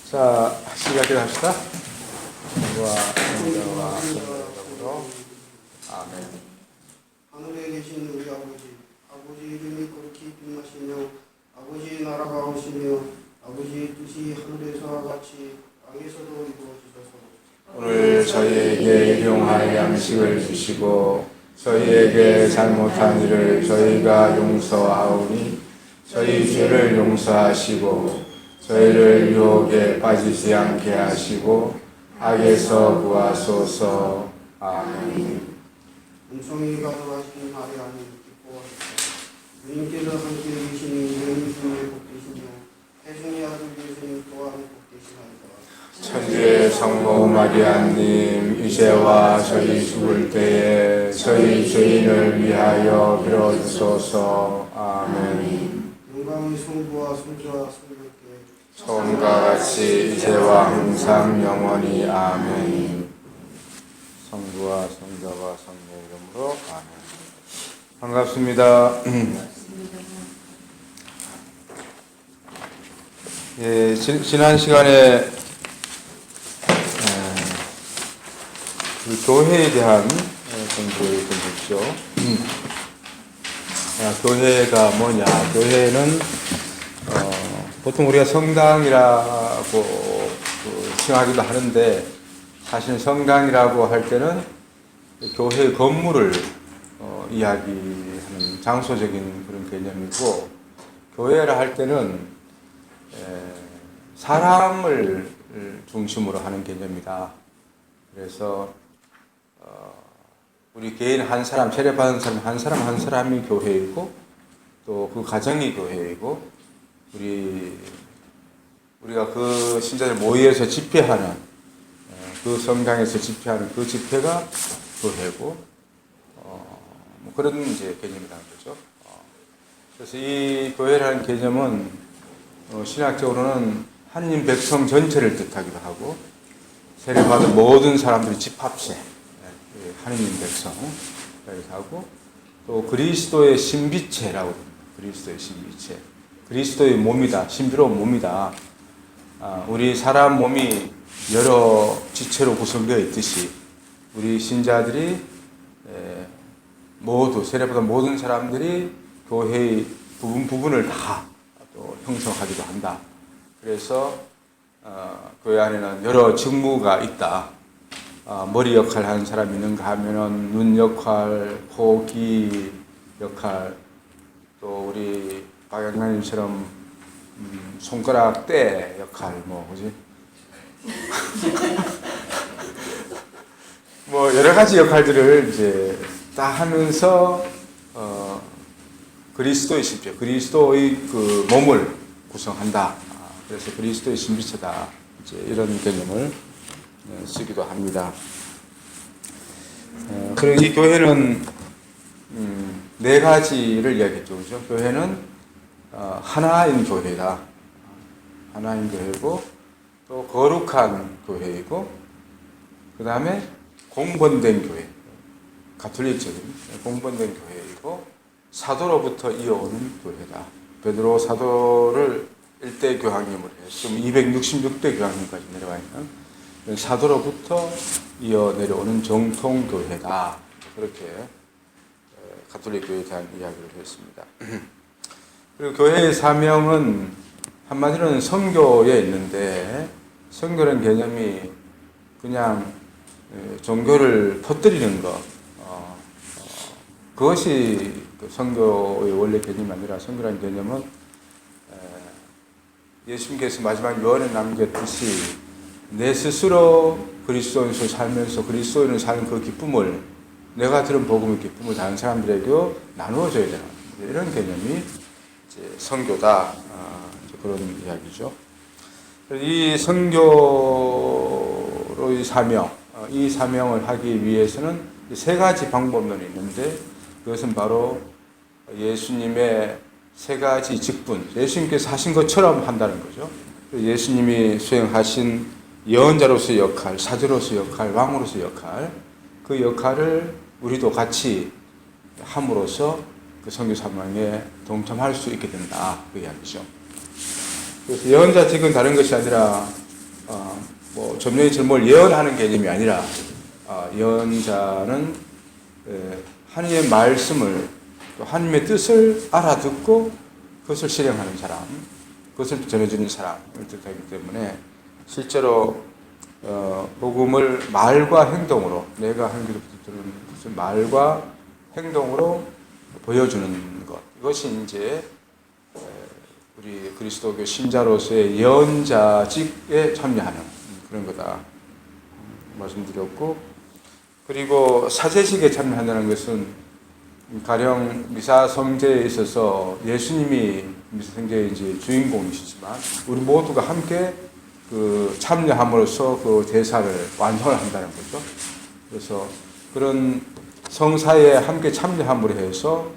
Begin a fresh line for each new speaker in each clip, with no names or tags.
자, 시작을 합시다. 성부와 성자와 성령으로 아멘.
하늘에 계신 우리 아버지 이름이 거룩히 빛나시며 아버지 나라가 오시며 아버지 뜻이 하늘에서와 같이 땅에서도 이루어지소서.
오늘 저희에게 일용할 양식을 주시고 저희에게 잘못한 일을 저희가 용서하오니 저희 죄를 용서하시고 저희를 유혹에 빠지지 않게 하시고 악에서 구하소서. 아멘.
은총이 가득하신 마리아님 기뻐하소서. 주님께서 함께 계시니 이는 주님의 복되시며 태중의 아들 예수님 또한 복되시나이다.
천주의 성모 마리아님, 이제와 저희 죽을 때에 저희 죄인을 위하여 빌어주소서. 아멘.
영광의 성부와 성자와 성령께
처음과 같이 이제와 항상 영원히. 아멘. 성부와 성자와 성령 이름으로 아멘. 반갑습니다. 예, 지난 시간에 그 교회에 대한 공부를 좀 했죠. 교회가 뭐냐? 교회는 보통 우리가 성당이라고 칭하기도 하는데 사실 성당이라고 할 때는 교회 건물을 이야기하는 장소적인 그런 개념이고, 교회라 할 때는 사람을 중심으로 하는 개념이다. 그래서 우리 개인 한 사람, 세례받은 사람 한 사람 한 사람이 교회이고 또 그 가정이 교회이고 우리가 그 신자들 모여서 집회하는 그 성당에서 집회하는 그 집회가 교회고 뭐 그런 이제 개념이라는 거죠. 그래서 이 교회라는 개념은 신학적으로는 하느님 백성 전체를 뜻하기도 하고 세례받은 모든 사람들이 집합체, 하느님 백성 이렇게 하고 또 그리스도의 신비체라고 합니다. 그리스도의 신비체, 그리스도의 몸이다, 신비로운 몸이다. 우리 사람 몸이 여러 지체로 구성되어 있듯이 우리 신자들이 모두 세례받은 모든 사람들이 교회의 부분을 다 또 형성하기도 한다. 그래서 교회 안에는 여러 직무가 있다. 머리 역할 하는 사람이 있는가 하면은 눈 역할, 코, 귀 역할, 또 우리 박양나님처럼 손가락, 때 역할, 그지? 뭐 여러 가지 역할들을 이제 다 하면서 그리스도의 신비체, 그리스도의 그 몸을 구성한다. 그래서 그리스도의 신비체다. 이제 이런 개념을 쓰기도 합니다. 그리고 이 교회는 네 가지를 이야기했죠, 그죠? 교회는 하나인 교회다. 하나인 교회고, 또 거룩한 교회이고, 그 다음에 공본된 교회, 가톨릭적인 공본된 교회이고, 사도로부터 이어오는 교회다. 베드로 사도를 1대 교황님으로 해서 지금 266대 교황님까지 내려와 있는 사도로부터 이어 내려오는 정통 교회다. 그렇게 가톨릭 교회에 대한 이야기를 했습니다. 그리고 교회의 사명은 한마디로는 선교에 있는데, 선교라는 개념이 그냥 종교를 퍼뜨리는 것, 그것이 선교의 원래 개념이 아니라, 선교라는 개념은 예수님께서 마지막 유언에 남겼듯이 내 스스로 그리스도인으로 살면서 그리스도인으로 사는 그 기쁨을, 내가 들은 복음의 기쁨을 다른 사람들에게 나누어줘야 되는 이런 개념이 이제 선교다. 그런 이야기죠. 이 선교의 사명, 이 사명을 하기 위해서는 세 가지 방법론이 있는데, 그것은 바로 예수님의 세 가지 직분, 예수님께서 하신 것처럼 한다는 거죠. 예수님이 수행하신 예언자로서의 역할, 사도로서의 역할, 왕으로서의 역할, 그 역할을 우리도 같이 함으로써 그 선교 사명에 동참할 수 있게 된다. 그 이야기죠. 그래서 예언자직은 다른 것이 아니라 뭐 점령이 뭘 예언하는 개념이 아니라 예언자는 하나님의 말씀을 또 하나님의 뜻을 알아듣고 그것을 실행하는 사람, 그것을 전해주는 사람을 뜻하기 때문에 실제로 복음을 말과 행동으로 내가 한 기도 들은 것을 말과 행동으로 보여주는 것, 이것이 이제 우리 그리스도교 신자로서의 예언자직에 참여하는 그런 거다 말씀드렸고, 그리고 사제식에 참여한다는 것은 가령 미사 성제에 있어서 예수님이 미사 성제의 이제 주인공이시지만 우리 모두가 함께 그 참여함으로써 그 제사를 완성을 한다는 거죠. 그래서 그런 성사에 함께 참여함으로 해서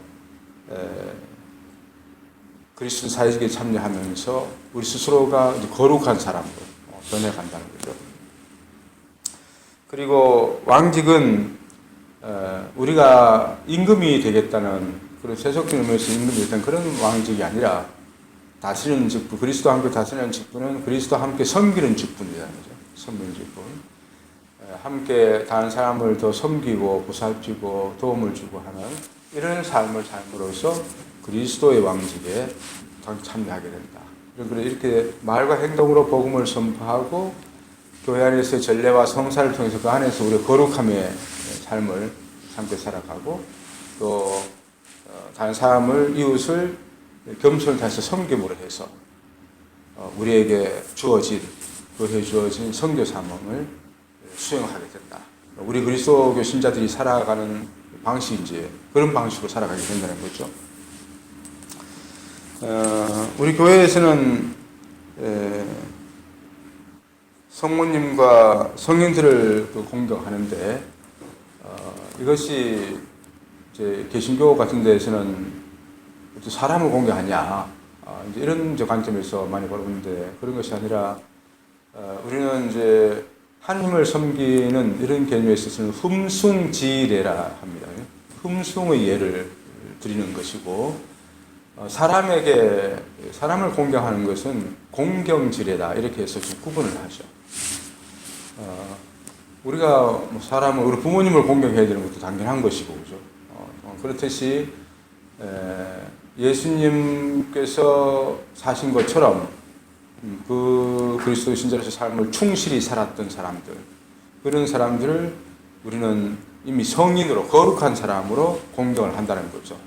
그리스도 사역에 참여하면서 우리 스스로가 이제 거룩한 사람으로 변해간다는 거죠. 그리고 왕직은 우리가 임금이 되겠다는 그런 세속적인 의미에서 임금이 되겠다는 그런 왕직이 아니라 다스리는 직분, 그리스도와 함께 다스리는 직분은 그리스도와 함께 섬기는 직분이라는 거죠. 섬기는 직분. 함께 다른 사람을 더 섬기고 보살피고 도움을 주고 하는 이런 삶을 삶으로써 그리스도의 왕직에 참여하게 된다. 그리고 이렇게 말과 행동으로 복음을 선포하고 교회 안에서 전례와 성사를 통해서 그 안에서 우리의 거룩함의 삶을 함께 살아가고 또 다른 사람을 이웃을 겸손을 다해서 섬김으로 해서 우리에게 주어진 교회에 주어진 선교 사명을 수행하게 된다. 우리 그리스도교 신자들이 살아가는 방식이 이제 그런 방식으로 살아가게 된다는 거죠. 우리 교회에서는 성모님과 성인들을 공경하는데 이것이 이제 개신교 같은 데에서는 사람을 공경하냐 이제 이런 이제 관점에서 많이 보는데 그런 것이 아니라 우리는 이제 하나님을 섬기는 이런 개념에 있어서는 흠숭지례라 합니다. 흠숭의 예를 드리는 것이고 사람을 공경하는 것은 공경지례다 이렇게 해서 좀 구분을 하죠. 우리가 사람을 우리 부모님을 공경해야 되는 것도 당연한 것이고 그죠. 그렇듯이 예수님께서 사신 것처럼 그 그리스도 신자로서 삶을 충실히 살았던 사람들, 그런 사람들을 우리는 이미 성인으로 거룩한 사람으로 공경을 한다는 거죠.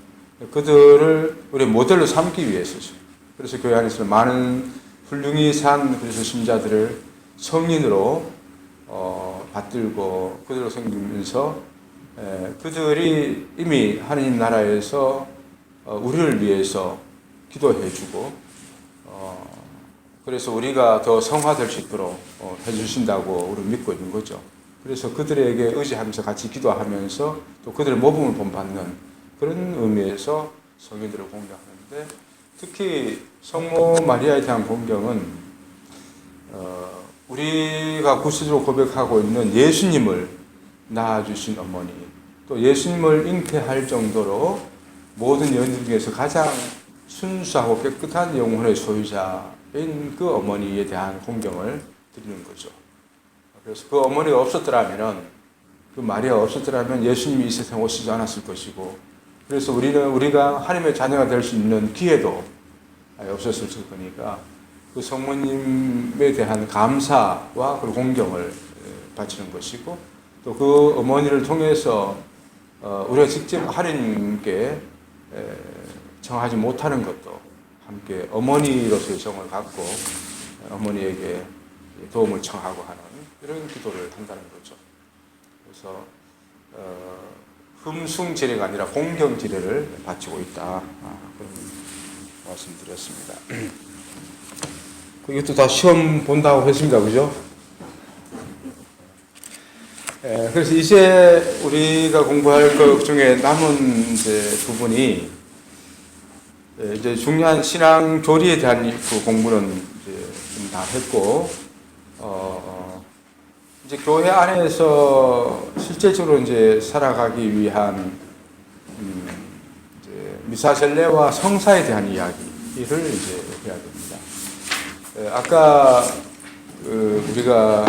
그들을 우리 모델로 삼기 위해서죠. 그래서 교회 안에서 많은 훌륭히 산 그리스도 신자들을 성인으로 받들고 그들로 섬기면서 그들이 이미 하나님 나라에서 우리를 위해서 기도해주고 그래서 우리가 더 성화될 수 있도록 해주신다고 우리 믿고 있는 거죠. 그래서 그들에게 의지하면서 같이 기도하면서 또 그들의 모범을 본받는 그런 의미에서 성인들을 공경하는데 특히 성모 마리아에 대한 공경은 우리가 구체적으로 고백하고 있는 예수님을 낳아주신 어머니 또 예수님을 잉태할 정도로 모든 여인들 중에서 가장 순수하고 깨끗한 영혼의 소유자인 그 어머니에 대한 공경을 드리는 거죠. 그래서 그 어머니가 없었더라면 그 마리아가 없었더라면 예수님이 이 세상에 오시지 않았을 것이고 그래서 우리가 하나님의 자녀가 될 수 있는 기회도 없었을 거니까 그 성모님에 대한 감사와 그리고 공경을 바치는 것이고 또 그 어머니를 통해서 우리가 직접 하나님께 청하지 못하는 것도 함께 어머니로서의 정을 갖고 어머니에게 도움을 청하고 하는 이런 기도를 한다는 거죠. 그래서 흠숭지례가 아니라 공경지례를 바치고 있다. 그런 말씀드렸습니다. 이것도 다 시험 본다고 했습니다. 그죠? 그래서 이제 우리가 공부할 것 중에 남은 이제 부분이 이제 중요한 신앙 교리에 대한 그 공부는 이제 좀 다 했고, 이제 교회 안에서 실제적으로 이제 살아가기 위한 이제 미사 전례와 성사에 대한 이야기를 이제 해야 됩니다. 아까 그 우리가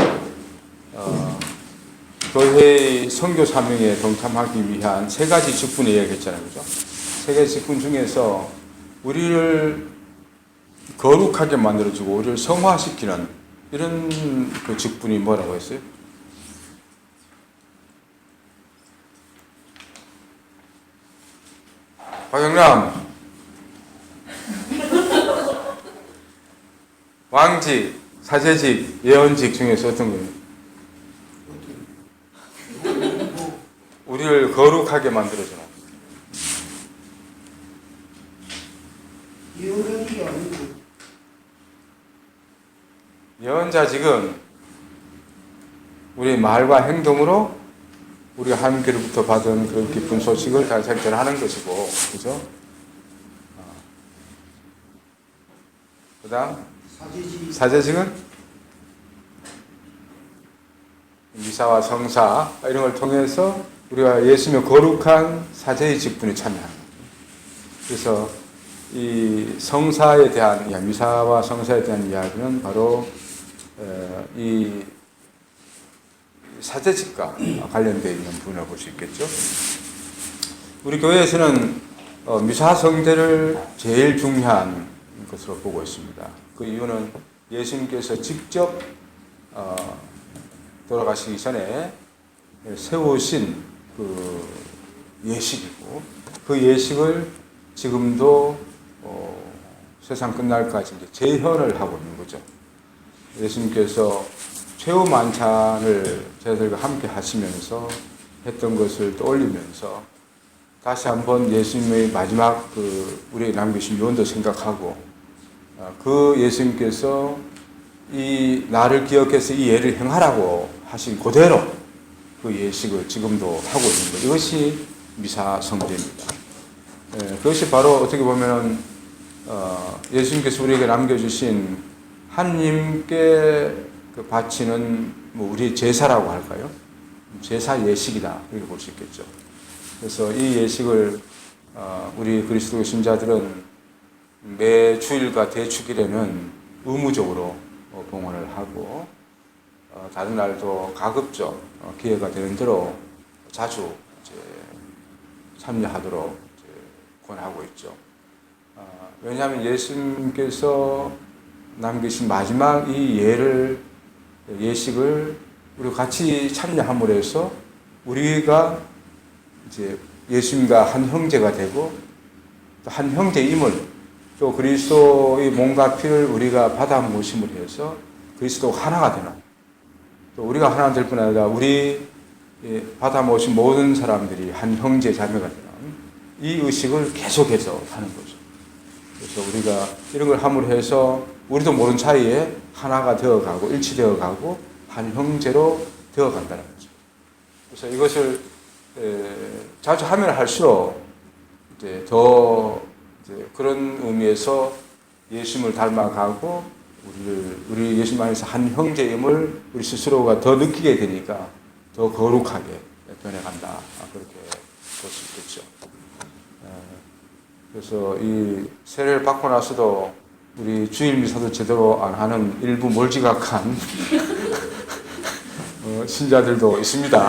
교회의 선교 사명에 동참하기 위한 세 가지 직분을 이야기했잖아요. 그죠? 세 가지 직분 중에서 우리를 거룩하게 만들어주고 우리를 성화시키는 이런 그 직분이 뭐라고 했어요? 박영남 왕직, 사제직, 예언직 중에서 어떤 거예요? 우리를 거룩하게 만들어주는
예언자들이 아니고
예언자직은 우리의 말과 행동으로 우리가 하나님께로부터 받은 그 기쁜 소식을 잘 전하는 것이고, 그죠? 그 다음, 사제직은 미사와 성사, 이런 걸 통해서 우리가 예수님의 거룩한 사제의 직분에 참여하는 거죠. 그래서 이 성사에 대한, 미사와 성사에 대한 이야기는 바로 이 사제직과 관련되어 있는 부분을 볼 수 있겠죠. 우리 교회에서는 미사 성대를 제일 중요한 것으로 보고 있습니다. 그 이유는 예수님께서 직접 돌아가시기 전에 세우신 그 예식이고, 그 예식을 지금도 세상 끝날까지 이제 재현을 하고 있는 거죠. 예수님께서 최후 만찬을 저희들과 함께 하시면서 했던 것을 떠올리면서 다시 한번 예수님의 마지막 우리에게 남기신 유언도 생각하고, 그 예수님께서 이 나를 기억해서 이 예를 행하라고 하신 그대로 그 예식을 지금도 하고 있는 것, 이것이 미사 성제입니다. 그것이 바로 어떻게 보면은 예수님께서 우리에게 남겨주신 하나님께 바치는 우리 제사라고 할까요? 제사 예식이다, 이렇게 볼 수 있겠죠. 그래서 이 예식을 우리 그리스도 신자들은 매 주일과 대축일에는 의무적으로 봉헌을 하고, 다른 날도 가급적 기회가 되는 대로 자주 이제 참여하도록 이제 권하고 있죠. 왜냐하면 예수님께서 남기신 마지막 이 예식을 우리 같이 참여함으로 해서 우리가 이제 예수님과 한 형제가 되고, 또 한 형제임을, 또 그리스도의 몸과 피를 우리가 받아 모심을 해서 그리스도가 하나가 되는, 또 우리가 하나 될 뿐 아니라 우리 받아 모신 모든 사람들이 한 형제 자매가 되는 이 의식을 계속해서 하는 거죠. 그래서 우리가 이런 걸 함으로 해서 우리도 모르는 사이에 하나가 되어가고 일치되어가고 한 형제로 되어간다는 거죠. 그래서 이것을 자주 하면 할수록 이제 더 이제 그런 의미에서 예수님을 닮아가고 우리 예수님 안에서 한 형제임을 우리 스스로가 더 느끼게 되니까 더 거룩하게 변해간다, 그렇게 볼 수 있겠죠. 그래서 이 세례를 받고 나서도 우리 주일 미사도 제대로 안 하는 일부 몰지각한 신자들도 있습니다.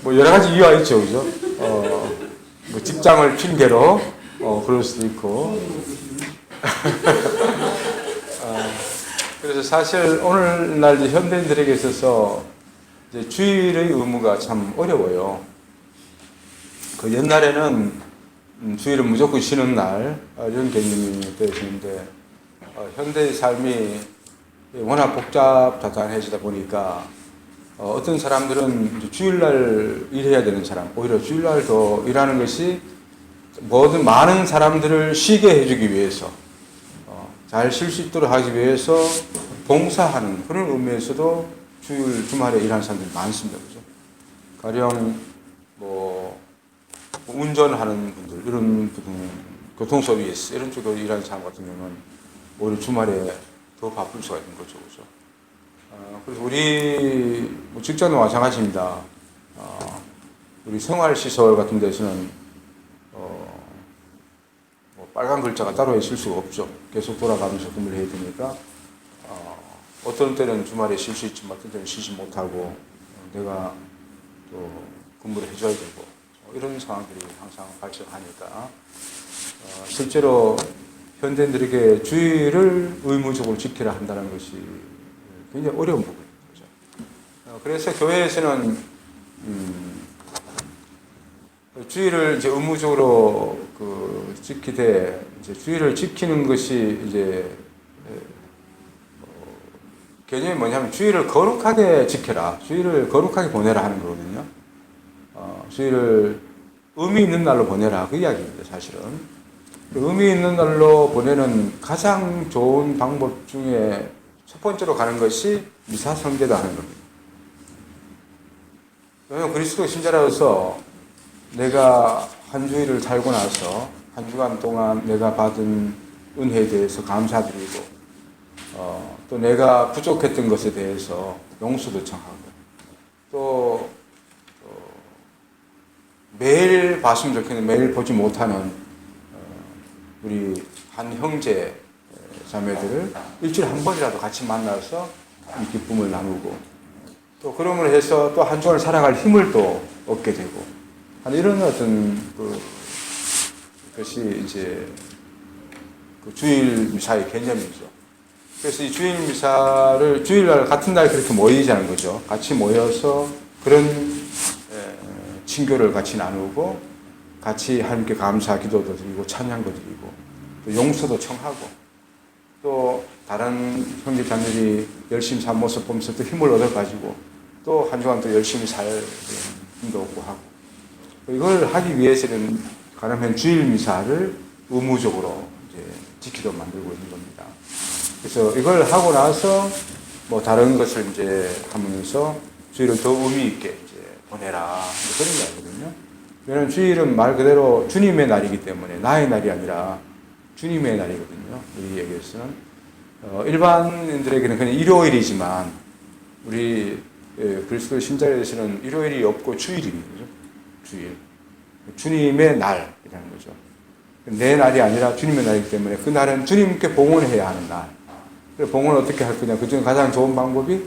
뭐 여러 가지 이유가 있죠, 그죠? 뭐 직장을 핑계로 그럴 수도 있고. 그래서 사실 오늘날 현대인들에게 있어서 이제 주일의 의무가 참 어려워요. 그 옛날에는 주일은 무조건 쉬는 날, 이런 개념이 되어지는데, 현대의 삶이 워낙 복잡다단해지다 보니까 어떤 사람들은 주일날 일해야 되는 사람, 오히려 주일날 더 일하는 것이 많은 사람들을 쉬게 해주기 위해서, 잘 쉴 수 있도록 하기 위해서 봉사하는 그런 의미에서도 주말에 일하는 사람들이 많습니다. 그죠? 가령 운전하는 분들, 이런 분들, 교통서비스 이런 쪽으로 일하는 사람 같은 경우는 오히려 주말에 더 바쁠 수가 있는 거죠, 그죠? 그래서 우리 직장도 마찬가지입니다. 우리 생활시설 같은 데서는 빨간 글자가 따로 있을 수가 없죠. 계속 돌아가면서 근무를 해야 되니까 어떤 때는 주말에 쉴 수 있지만 어떤 때는 쉬지 못하고 내가 또 근무를 해줘야 되고 이런 상황들이 항상 발생하니까 실제로 현대인들에게 주의를 의무적으로 지켜야 한다는 것이 굉장히 어려운 부분이죠. 그래서 교회에서는 주의를 이제 의무적으로 지키되 이제 주의를 지키는 것이 이제 개념이 뭐냐면 주의를 거룩하게 지켜라, 주의를 거룩하게 보내라 하는 거거든요. 주의를 의미 있는 날로 보내라 그 이야기입니다. 사실은 의미 있는 날로 보내는 가장 좋은 방법 중에 첫 번째로 가는 것이 미사 성제다 하는 겁니다. 왜냐하면 그리스도 신자라서 내가 한 주일을 살고 나서 한 주간 동안 내가 받은 은혜에 대해서 감사드리고 또 내가 부족했던 것에 대해서 용서도 청하고 또 매일 봤으면 좋겠는데 매일 보지 못하는 우리 한 형제 자매들을 일주일에 한 번이라도 같이 만나서 이 기쁨을 나누고 또 그러므로 해서 또 한 주간을 살아갈 힘을 또 얻게 되고 이런 어떤 것이 이제 주일 미사의 개념이죠. 그래서 이 주일 미사를 주일날 같은 날 그렇게 모이자는 거죠. 같이 모여서 그런 친교를 같이 나누고 같이 하나님께 감사 기도도 드리고 찬양도 드리고 또 용서도 청하고 또 다른 형제자매들이 열심히 산 모습 보면서 또 힘을 얻어가지고 또 한 주간 또 열심히 살 힘도 얻고 하고 이걸 하기 위해서는 가능한 주일 미사를 의무적으로 이제 지키도록 만들고 있는 겁니다. 그래서 이걸 하고 나서 뭐 다른 것을 이제 하면서 주일을 더 의미 있게 이제 보내라 그런 이야기거든요. 왜냐하면 주일은 말 그대로 주님의 날이기 때문에 나의 날이 아니라 주님의 날이거든요. 우리에게서는 일반인들에게는 그냥 일요일이지만 우리 그리스도 신자에서는 일요일이 없고 주일입니다. 주일. 주님의 날이라는 거죠. 내 날이 아니라 주님의 날이기 때문에 그 날은 주님께 봉헌해야 하는 날. 봉헌을 어떻게 할 거냐. 그 중에 가장 좋은 방법이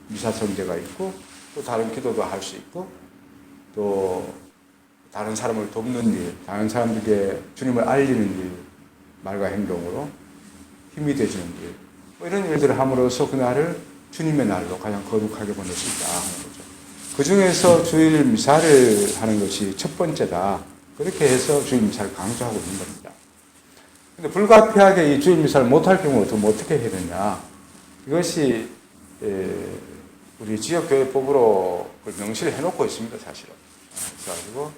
미사성제가 있고 또 다른 기도도 할 수 있고 또 다른 사람을 돕는 일, 다른 사람들에게 주님을 알리는 일, 말과 행동으로 힘이 되시는 일. 뭐 이런 일들을 함으로써 그 날을 주님의 날로 가장 거룩하게 보낼 수 있다 하는 거죠. 그 중에서 주일 미사를 하는 것이 첫 번째다. 그렇게 해서 주일 미사를 강조하고 있는 겁니다. 근데 불가피하게 이 주일 미사를 못할 경우 어떻게 해야 되냐. 이것이 우리 지역교회법으로 명시를 해놓고 있습니다, 사실은. 그래가지고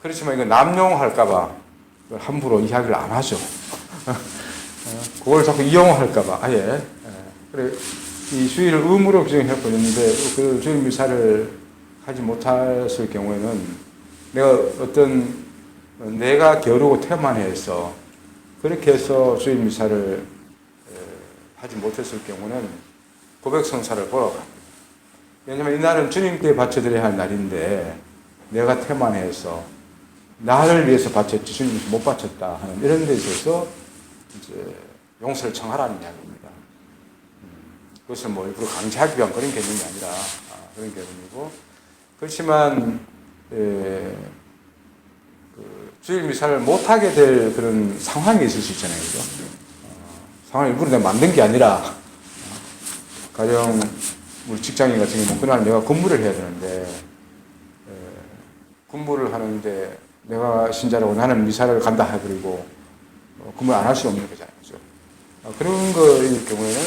그렇지만 이거 남용할까봐 함부로 이야기를 안 하죠. 그걸 자꾸 이용할까봐 아예. 그래 이 주일을 의무로 규정해놓고 있는데 그 주일 미사를 하지 못했을 경우에는 내가 게으르고 태만해서 그렇게 해서 주일 미사를 하지 못했을 경우는 고백성사를 보러 갑니다. 왜냐하면 이 날은 주님께 바쳐드려야 할 날인데 내가 태만해서 나를 위해서 바쳤지 주님께서 못 바쳤다 하는 이런 데 있어서 이제 용서를 청하라는 이야기입니다. 그것을 뭐 일부러 강제하기 위한 그런 개념이 아니라 그런 개념이고 그렇지만 주일 미사를 못하게 될 그런 상황이 있을 수 있잖아요. 그죠? 상황을 일부러 내가 만든 게 아니라 가령 우리 직장인 같은 경우는 그날 내가 근무를 해야 되는데 근무를 하는데 내가 신자라고 나는 미사를 간다 해버리고 근무를 안 할 수 없는 거잖아요. 그죠? 그런 거일 경우에는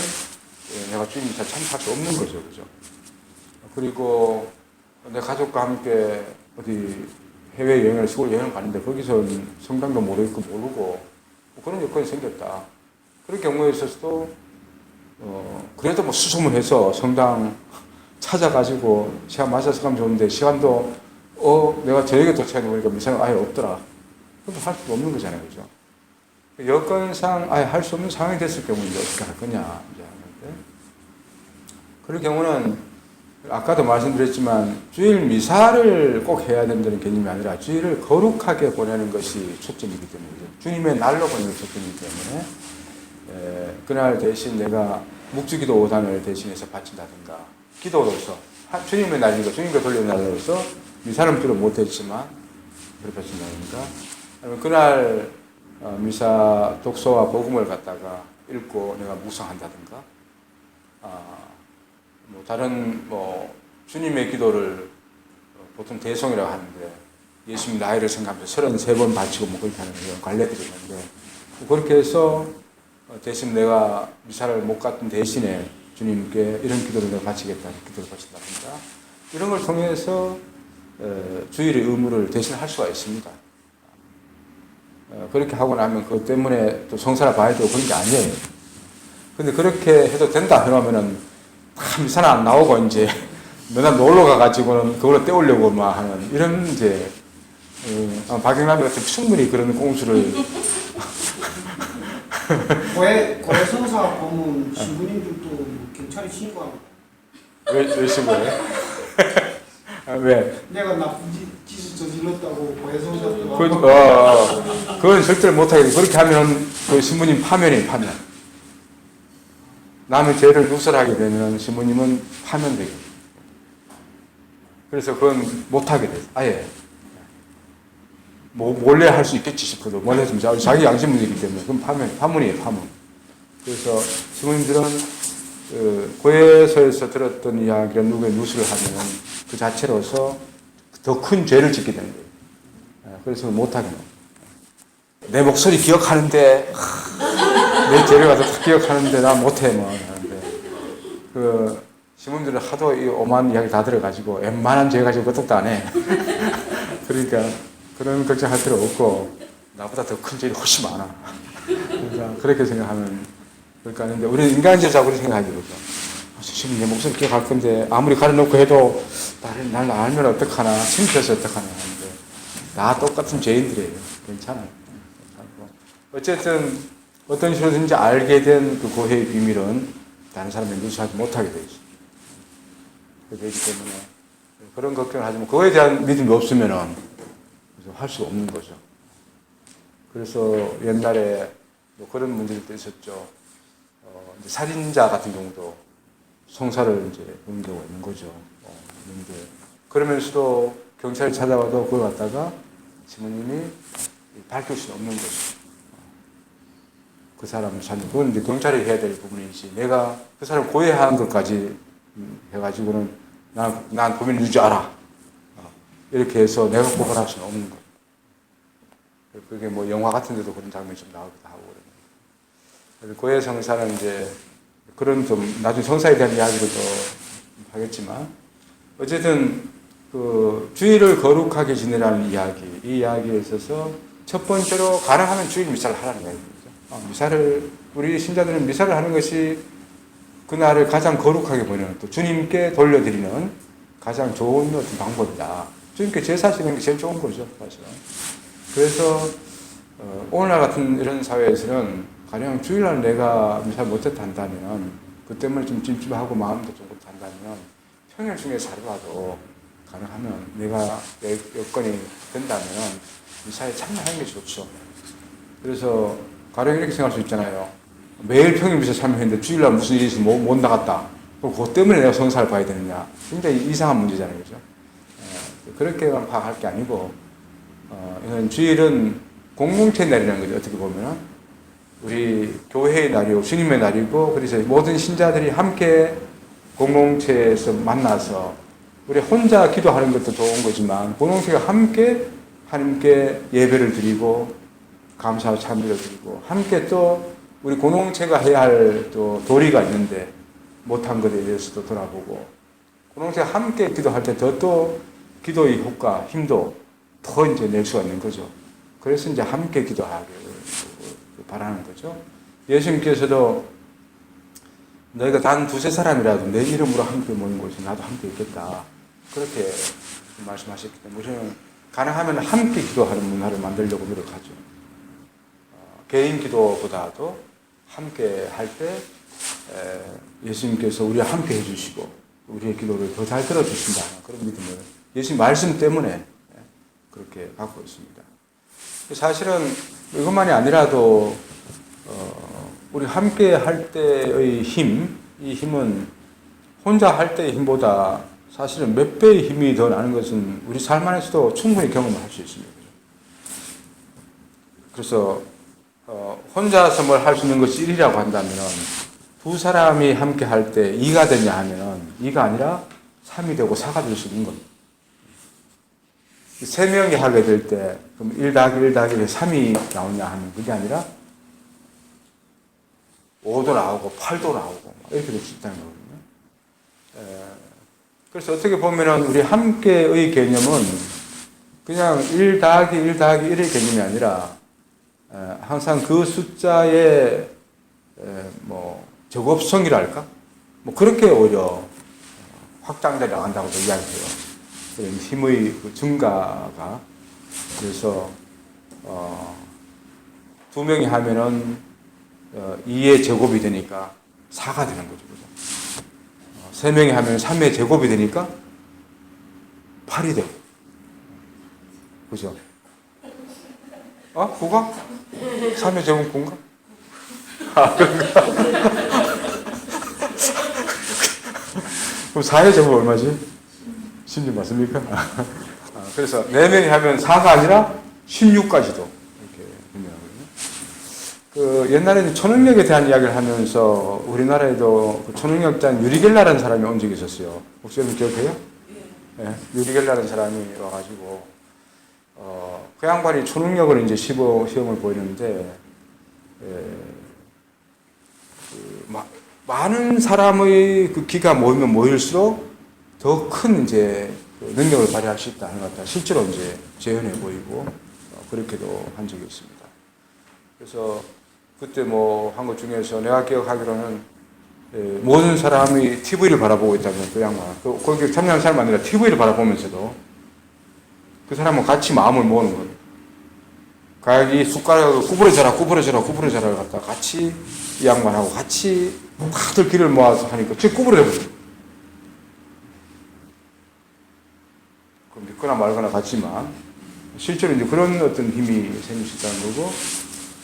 내가 주일 미사 참석할 수 없는 거죠. 그죠? 그리고 내 가족과 함께 어디 해외여행을 시골 여행을 가는데 거기서 성당도 모르고 그런 여건이 생겼다. 그런 경우에 있어서도 그래도 뭐 수소문해서 성당 찾아가지고 시간 맞춰서 가면 좋은데 시간도 내가 저녁에 도착해 보니까 미사가 아예 없더라. 그것도 할 수도 없는 거잖아요. 그죠? 여건상 아예 할 수 없는 상황이 됐을 경우에 이제 어떻게 할 거냐 이제 하는데 그럴 경우는 아까도 말씀드렸지만 주일 미사를 꼭 해야 된다는 개념이 아니라 주일을 거룩하게 보내는 것이 초점이기 때문에 주님의 날로 보내는 초점이기 때문에 그날 대신 내가 묵주기도 5단을 대신해서 바친다든가 기도로서 주님의 날이고 주님께 돌리는 날로서 미사는 비록 못했지만 그렇게 바친다든가 아니면 그날 미사 독서와 복음을 갖다가 읽고 내가 묵상한다든가 뭐 다른 뭐 주님의 기도를 보통 대송이라고 하는데 예수님 나이를 생각하면서 33번 바치고 뭐 그렇게 하는 그런 관례들이 있는데 그렇게 해서 대신 내가 미사를 못 갔던 대신에 주님께 이런 기도를 내가 바치겠다 기도를 바친다든가 이런 걸 통해서 주일의 의무를 대신 할 수가 있습니다. 그렇게 하고 나면 그것 때문에 또 성사를 봐야 되고 그런 게 아니에요. 근데 그렇게 해도 된다 해놓으면은 미사는 안 나오고 이제 맨날 놀러 가가지고는 그걸로 때우려고 막 하는 이런 이제 박영남 같은 충분히 그런 꼼수를
고해 성사 보면 신부님들도 경찰에 신고합니다.
왜 신고해? 왜?
내가 나쁜 짓을 저질렀다고 고해 성사한테
그건 절대로 못하게 돼. 그렇게 하면 그 신부님 파면이에요, 파면. 남의 죄를 누설하게 되면 신부님은 파면되게 돼요. 그래서 그건 못하게 돼요. 아예. 뭐 몰래 할 수 있겠지 싶어도 몰래 했으면 자기 양심 문제이기 때문에 그건 파문이에요, 파문. 그래서 신부님들은 고해서에서 들었던 이야기를 누구의 누수를 하면 그 자체로서 더 큰 죄를 짓게 되는 거예요. 그래서 못하게 돼요. 내 목소리 기억하는데 내 죄를 가서 다 기억하는데 나 못해 뭐 하는데 그 신부님들은 하도 이 오만 이야기 다 들어가지고 웬만한 죄 가지고 어떡도 안 해. 그러니까 그런 걱정할 필요 없고 나보다 더 큰 죄이 훨씬 많아. 그러니까 그렇게 생각하면 그러니까 하는데 우리는 인간적으로 그렇게 생각하지 그죠. 지금 내 목소리 기억할 건데 아무리 가려놓고 해도 날 알면 어떡하나 창피해서 어떡하나 하는데 다 똑같은 죄인들이에요. 괜찮아요. 어쨌든 어떤 식으로든지 알게 된 그 고해의 비밀은 다른 사람이 누수하지 못하게 되어 있어요. 그렇기 때문에 그런 걱정을 하지만 그거에 대한 믿음이 없으면은 할 수가 없는 거죠. 그래서 옛날에 뭐 그런 문제들도 있었죠. 이제 살인자 같은 경우도 성사를 이제 보는 경우가 있는 거죠. 있는데 그러면서도 경찰이 찾아와도 그걸 갖다가 신부님이 밝힐 수는 없는 거죠. 그 사람을 찾는 그건 이제 경찰이 해야 될 부분이지 내가 그 사람 고해한 것까지 해가지고는 난 범인을 누지 알아 이렇게 해서 내가 고발할 수는 없는 거예요. 그게 뭐 영화 같은 데도 그런 장면이 좀 나오기도 하고 그러는 고해 성사는 이제 그런 좀 나중에 성사에 대한 이야기를 또 하겠지만 어쨌든 그 주일을 거룩하게 지내라는 이야기 이 이야기에 있어서 첫 번째로 가능하면 주일 미사를 하라는 거예요. 미사를 우리 신자들은 미사를 하는 것이 그날을 가장 거룩하게 보내는 또 주님께 돌려드리는 가장 좋은 어떤 방법이다. 주님께 제사 지내는 게 제일 좋은 거죠, 사실은. 그래서 오늘날 같은 이런 사회에서는 가령 주일날 내가 미사를 못했다 한다면 그 때문에 좀 찜찜하고 마음도 좀 그렇다면 평일 중에 살아도 가능하면 내가 여건이 된다면 미사에 참여하는 게 좋죠. 그래서 가령 이렇게 생각할 수 있잖아요. 매일 평일 미사 참여했는데 주일날 무슨 일이 있어서 못 나갔다. 그럼 그것 때문에 내가 성사를 봐야 되느냐. 굉장히 이상한 문제잖아요. 그죠? 그렇게만 파악할 게 아니고, 이건 주일은 공동체 날이라는 거죠. 어떻게 보면. 우리 교회의 날이고, 주님의 날이고, 그래서 모든 신자들이 함께 공동체에서 만나서, 우리 혼자 기도하는 것도 좋은 거지만, 공동체가 함께 하나님께 예배를 드리고, 감사와 찬미를 드리고 함께 또 우리 공동체가 해야 할 또 도리가 있는데 못한 것에 대해서도 돌아보고 공동체가 함께 기도할 때 더 또 기도의 효과, 힘도 더 이제 낼 수가 있는 거죠. 그래서 이제 함께 기도하길 바라는 거죠. 예수님께서도 너희가 단 두세 사람이라도 내 이름으로 함께 모인 곳에 나도 함께 있겠다. 그렇게 말씀하셨기 때문에 우리는 가능하면 함께 기도하는 문화를 만들려고 노력하죠. 개인 기도보다도 함께 할 때 예수님께서 우리와 함께 해주시고 우리의 기도를 더 잘 들어주신다. 그런 믿음을 예수님 말씀 때문에 그렇게 갖고 있습니다. 사실은 이것만이 아니라도 우리 함께 할 때의 힘, 이 힘은 혼자 할 때의 힘보다 사실은 몇 배의 힘이 더 나는 것은 우리 삶 안에서도 충분히 경험을 할 수 있습니다. 그래서 혼자서 뭘 할 수 있는 것이 1이라고 한다면 두 사람이 함께 할 때 2가 되냐 하면 2가 아니라 3이 되고 4가 될 수 있는 겁니다. 3명이 하게 될 때 그럼 1 더하기 1 더하기 3이 나오냐 하면 그게 아니라 5도 나오고 8도 나오고 이렇게 될 수 있다는 거거든요. 그래서 어떻게 보면은 우리 함께의 개념은 그냥 1 더하기 1 더하기 1의 개념이 아니라 항상 그 숫자의 뭐 적업성이랄까? 뭐 그렇게 오히려 확장돼 나간다고도 이야기해요. 힘의 그 증가가. 그래서 2명이 하면은 2의 제곱이 되니까 4가 되는 거죠. 그죠? 3명이 하면 3의 제곱이 되니까 8이 되고. 그죠? 9가? 3의 제곱 9인가? 그런가? 그럼 4의 제곱 얼마지? 16 맞습니까? 그래서 4명이 하면 4가 아니라 16까지도 이렇게 분명하거든요. 그 옛날에는 초능력에 대한 이야기를 하면서 우리나라에도 그 초능력자인 유리겔라라는 사람이 온 적이 있었어요. 혹시 여러분 기억해요? 네, 유리겔라라는 사람이 와가지고 그 양반이 초능력을 이제 시험을 보이는데 많은 사람의 그 기가 모이면 모일수록 더 큰 이제 그 능력을 발휘할 수 있다 하는 것 같다. 실제로 이제 재현해 보이고 그렇게도 한 적이 있습니다. 그래서 그때 뭐 한 것 중에서 내가 기억하기로는 모든 사람이 TV를 바라보고 있다면 그 양반 거기 참여한 사람 아니라 TV를 바라보면서도 그 사람은 같이 마음을 모으는 거예요. 가야기 숟가락을 구부러져라 갖다 같이 이 양반하고 같이 다들 길을 모아서 하니까 즉 구부러져버려요. 믿거나 말거나 같지만 실제로 이제 그런 어떤 힘이 생길 수 있다는 거고,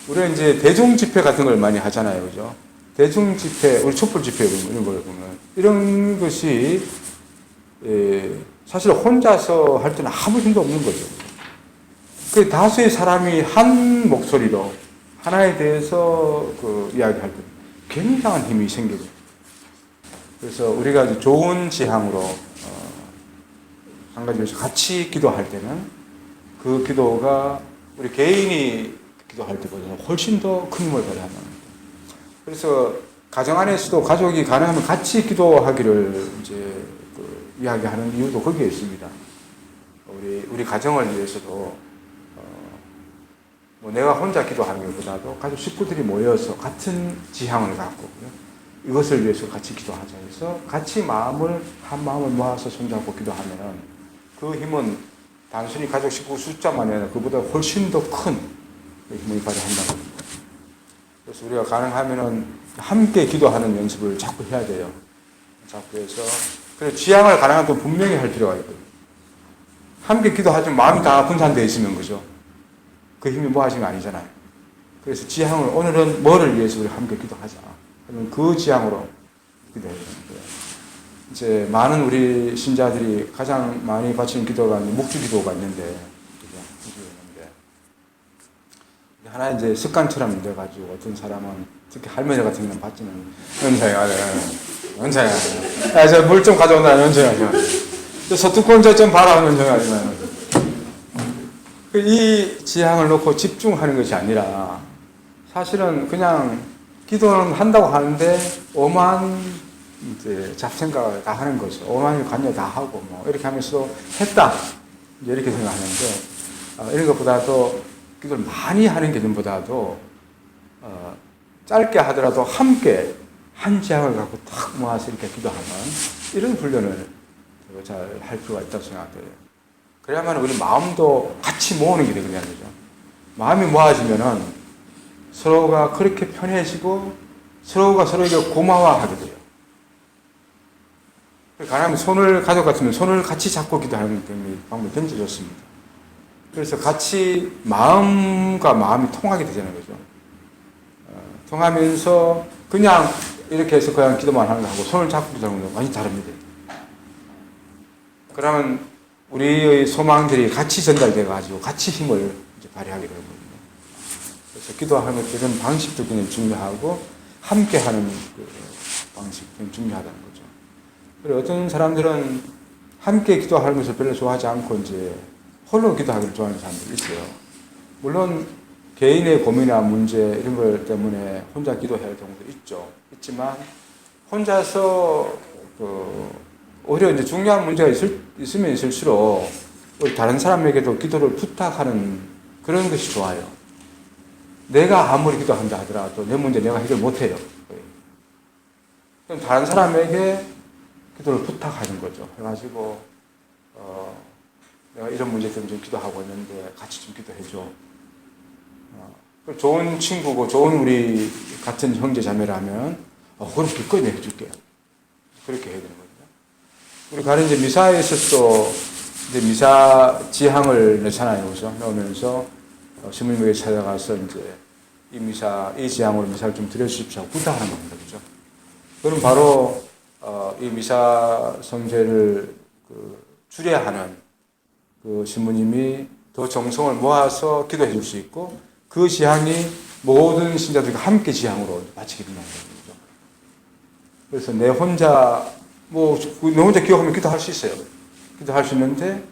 우리가 이제 대중 집회 같은 걸 많이 하잖아요, 그죠? 대중 집회, 우리 촛불 집회 이런 걸 보면 이런 것이 사실 혼자서 할 때는 아무 힘도 없는 거죠. 그 다수의 사람이 한 목소리로 하나에 대해서 그 이야기할 때 굉장한 힘이 생기죠. 그래서 우리가 좋은 지향으로 한 가지에서 같이 기도할 때는 그 기도가 우리 개인이 기도할 때보다 훨씬 더 큰 힘을 발휘하는 겁니다. 그래서 가정 안에서도 가족이 가능하면 같이 기도하기를 이제 그 이야기하는 이유도 거기에 있습니다. 우리 가정을 위해서도 뭐 내가 혼자 기도하는 것보다도 가족 식구들이 모여서 같은 지향을 갖고 이것을 위해서 같이 기도하자 해서 같이 한 마음을 모아서 손잡고 기도하면은 그 힘은 단순히 가족 식구 숫자만이 아니라 그보다 훨씬 더 큰 힘을 발휘한다는 겁니다. 그래서 우리가 가능하면은 함께 기도하는 연습을 자꾸 해야 돼요. 자꾸 해서 그래서 지향을 가능한 건 분명히 할 필요가 있거든요. 함께 기도하지만 마음이 다 분산되어 있으면 그죠? 그 힘이 뭐 하신 거 아니잖아요. 그래서 지향을 오늘은 뭐를 위해서 우리 함께 기도하자. 그러면 그 지향으로 기도해야 되는 거예요. 이제 많은 우리 신자들이 가장 많이 바치는 기도가 묵주 기도가 있는데, 그죠? 하나 이제 습관처럼 돼가지고 어떤 사람은 특히 할머니 같은 경우는 받지는 연사야. 저 물 좀 가져온다 연사야. 저 서투권 좀 봐라 연사야. 이 지향을 놓고 집중하는 것이 아니라 사실은 그냥 기도는 한다고 하는데 오만 이제 잡생각을 다 하는 거죠. 오만일 관여 다 하고 뭐 이렇게 하면서 했다 이제 이렇게 생각하는데 이런 것보다도 기도를 많이 하는 개념보다도 짧게 하더라도 함께 한 지향을 갖고 탁 모아서 이렇게 기도하는 이런 훈련을 잘 할 필요가 있다고 생각돼요. 그래야만 우리 마음도 같이 모으는 게 되거든요. 마음이 모아지면은 서로가 그렇게 편해지고 서로가 서로에게 고마워하게 돼요. 가능하면 손을 가족 같으면 손을 같이 잡고 기도하는 방법이 굉장히 좋습니다. 그래서 같이 마음과 마음이 통하게 되잖아요, 그죠? 통하면서 그냥 이렇게 해서 그냥 기도만 하는 거하고 손을 잡고 기도하는 거 완전히 다릅니다. 그러면 우리의 소망들이 같이 전달돼가지고 같이 힘을 이제 발휘하게 되거든요. 그래서 기도하는 이런 방식도 굉장히 중요하고 함께하는 그 방식 굉장히 중요하다는 거죠. 그리고 어떤 사람들은 함께 기도하는 것을 별로 좋아하지 않고 이제 홀로 기도하기를 좋아하는 사람들이 있어요. 물론 개인의 고민이나 문제 이런 것 때문에 혼자 기도해야 할 경우도 있지만 혼자서 오히려 이제 중요한 문제가 있으면 있을수록 우리 다른 사람에게도 기도를 부탁하는 그런 것이 좋아요. 내가 아무리 기도한다 하더라도 내 문제 내가 해결 못해요. 그럼 다른 사람에게 기도를 부탁하는 거죠. 해가지고 내가 이런 문제 때문에 좀 기도하고 있는데 같이 좀 기도해줘. 좋은 친구고 좋은 우리 같은 형제 자매라면 그럼 기꺼이 내가 해줄게요. 그렇게 해야 되는 거죠. 우리 가령 이제 미사에서 이제 미사 지향을 넣잖아요, 그죠? 넣으면서 신부님에게 찾아가서 이제 이 지향으로 미사를 좀 드려주십시오 하고 부탁하는 겁니다, 그죠? 그럼 바로 이 미사 성제를 주례하는 그 신부님이 더 정성을 모아서 기도해 줄 수 있고 그 지향이 모든 신자들과 함께 지향으로 마치게 된다는 거죠. 그래서 내 혼자 기도하면 기도할 수 있어요. 기도할 수 있는데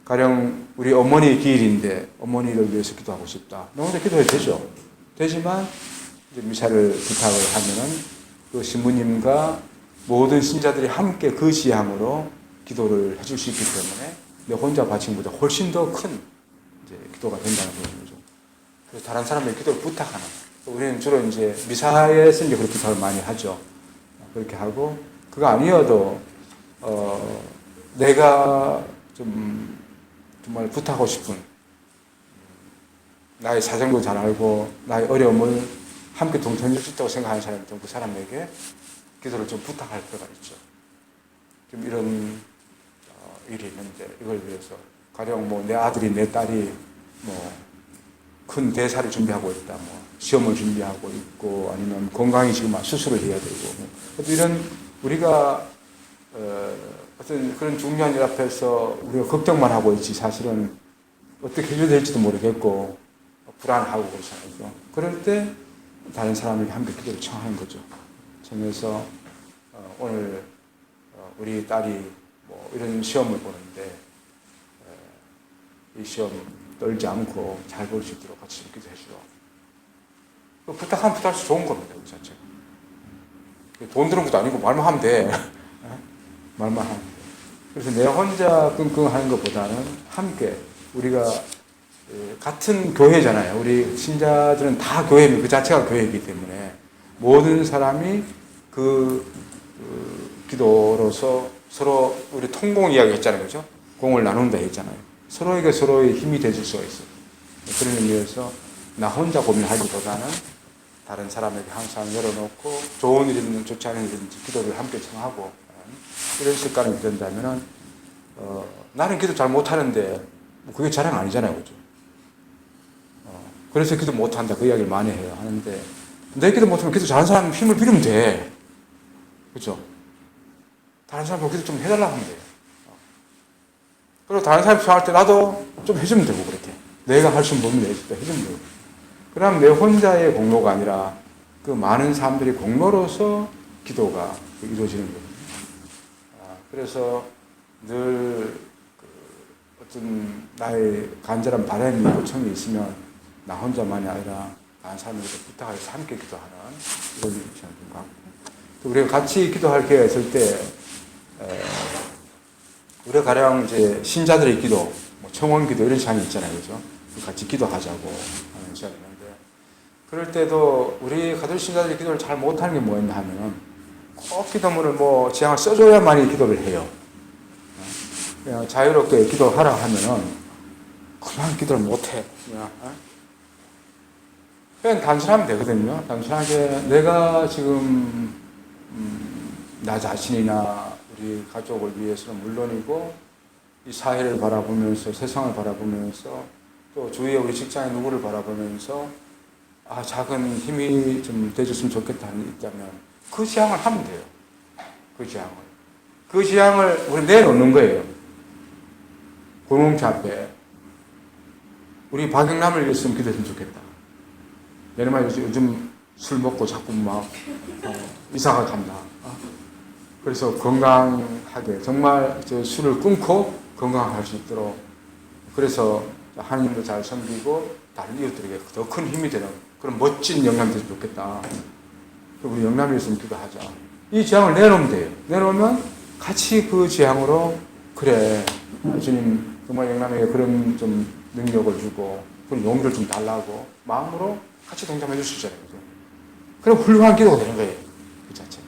가령 우리 어머니 기일인데 어머니를 위해서 기도하고 싶다. 내 혼자 기도해도 되죠. 되지만 이제 미사를 부탁을 하면은 그 신부님과 모든 신자들이 함께 그 지향으로 기도를 해줄 수 있기 때문에 내 혼자 바친 것보다 훨씬 더 큰 기도가 된다는 거죠. 그래서 다른 사람에게 기도를 부탁하는. 우리는 주로 이제 미사에서 이제 그렇게 기도를 많이 하죠. 그렇게 하고 그거 아니어도 내가 좀 정말 부탁하고 싶은 나의 사정도 잘 알고 나의 어려움을 함께 동참해 줄 수 있다고 생각하는 사람이 그 사람에게 기도를 좀 부탁할 필요가 있죠. 좀 이런 일이 있는데 이걸 위해서 가령 내 아들이 내 딸이 큰 대사를 준비하고 있다, 시험을 준비하고 있고 아니면 건강이 지금 수술을 해야 되고 이런 우리가 어떤 그런 중요한 일 앞에서 우리가 걱정만 하고 있지 사실은 어떻게 해줘야 될지도 모르겠고 불안하고 그렇잖아요. 그럴 때 다른 사람에게 함께 기도를 청하는 거죠. 청해서 오늘 우리 딸이 이런 시험을 보는데 이 시험 떨지 않고 잘 볼 수 있도록 같이 기도해 주라. 부탁하면 부탁할 수 좋은 겁니다. 그 자체가. 돈 드는 것도 아니고 말만 하면 돼. 말만 하면 돼. 그래서 내 혼자 끙끙 하는 것보다는 함께 우리가 같은 교회잖아요. 우리 신자들은 다 교회입니다. 그 자체가 교회이기 때문에 모든 사람이 그 기도로서 서로 우리 통공 이야기 했잖아요. 그죠? 공을 나눈다 했잖아요. 서로에게 서로의 힘이 되줄 수가 있어요. 그런 의미에서 나 혼자 고민하기보다는 다른 사람에게 항상 열어놓고 좋은 일이든 좋지 않은 일이든지 기도를 함께 청하고 이런 습관이 된다면 나는 기도 잘 못하는데 그게 자랑 아니잖아요. 그죠? 그래서 기도 못한다 그 이야기를 많이 해요. 하는데 내 기도 못하면 기도 잘하는 사람 힘을 빌으면 돼. 그죠? 다른 사람 기도 좀 해달라고 하면 돼요. 그리고 다른 사람이 필요할 때 나도 좀 해주면 되고 그렇게 내가 할 수 있는 부분을 해주면 되고 그럼 내 혼자의 공로가 아니라 그 많은 사람들이 공로로서 기도가 이루어지는 거예요. 그래서 늘 어떤 나의 간절한 바람이 요청이 있으면 나 혼자만이 아니라 다른 사람에게 부탁해서 함께 기도하는 이런 시간인 것 같고 또 우리가 같이 기도할 기회가 있을 때 우리가 가령 이제 신자들의 기도, 청원 기도 이런 시간이 있잖아요, 그죠? 같이 기도하자고 하는 시간이 있는데 그럴 때도 우리 가톨릭 신자들이 기도를 잘 못하는 게 뭐였나 하면은 꼭 기도문을 지향을 써줘야만이 기도를 해요. 그냥 자유롭게 기도하라 하면은 그만 기도를 못해. 그냥 단순하면 되거든요. 단순하게 내가 지금 나 자신이나 우리 가족을 위해서는 물론이고 이 사회를 바라보면서 세상을 바라보면서 또 주위에 우리 직장에 누구를 바라보면서 작은 힘이 좀 돼줬으면 좋겠다 하는 게 있다면 그 지향을 하면 돼요. 그 지향을 우리 내놓는 거예요. 공동체 앞에 우리 박영남을 위해서는 기도했으면 좋겠다. 예를 들면 요즘 술 먹고 자꾸 막 이사가 간다. 그래서 건강하게 정말 저 술을 끊고 건강할 수 있도록 그래서 하나님도 잘 섬기고 다른 이웃들에게 더 큰 힘이 되는 그런 멋진 영남이 좋겠다. 우리 영남이 있으면 기도하자. 이 지향을 내놓으면 돼요. 내놓으면 같이 그 지향으로 그래 주님 정말 영남에게 그런 좀 능력을 주고 그런 용기를 좀 달라고 마음으로 같이 동참해 줄 수 있잖아요. 그죠? 그럼 훌륭한 기도가 되는 거예요. 그 자체가.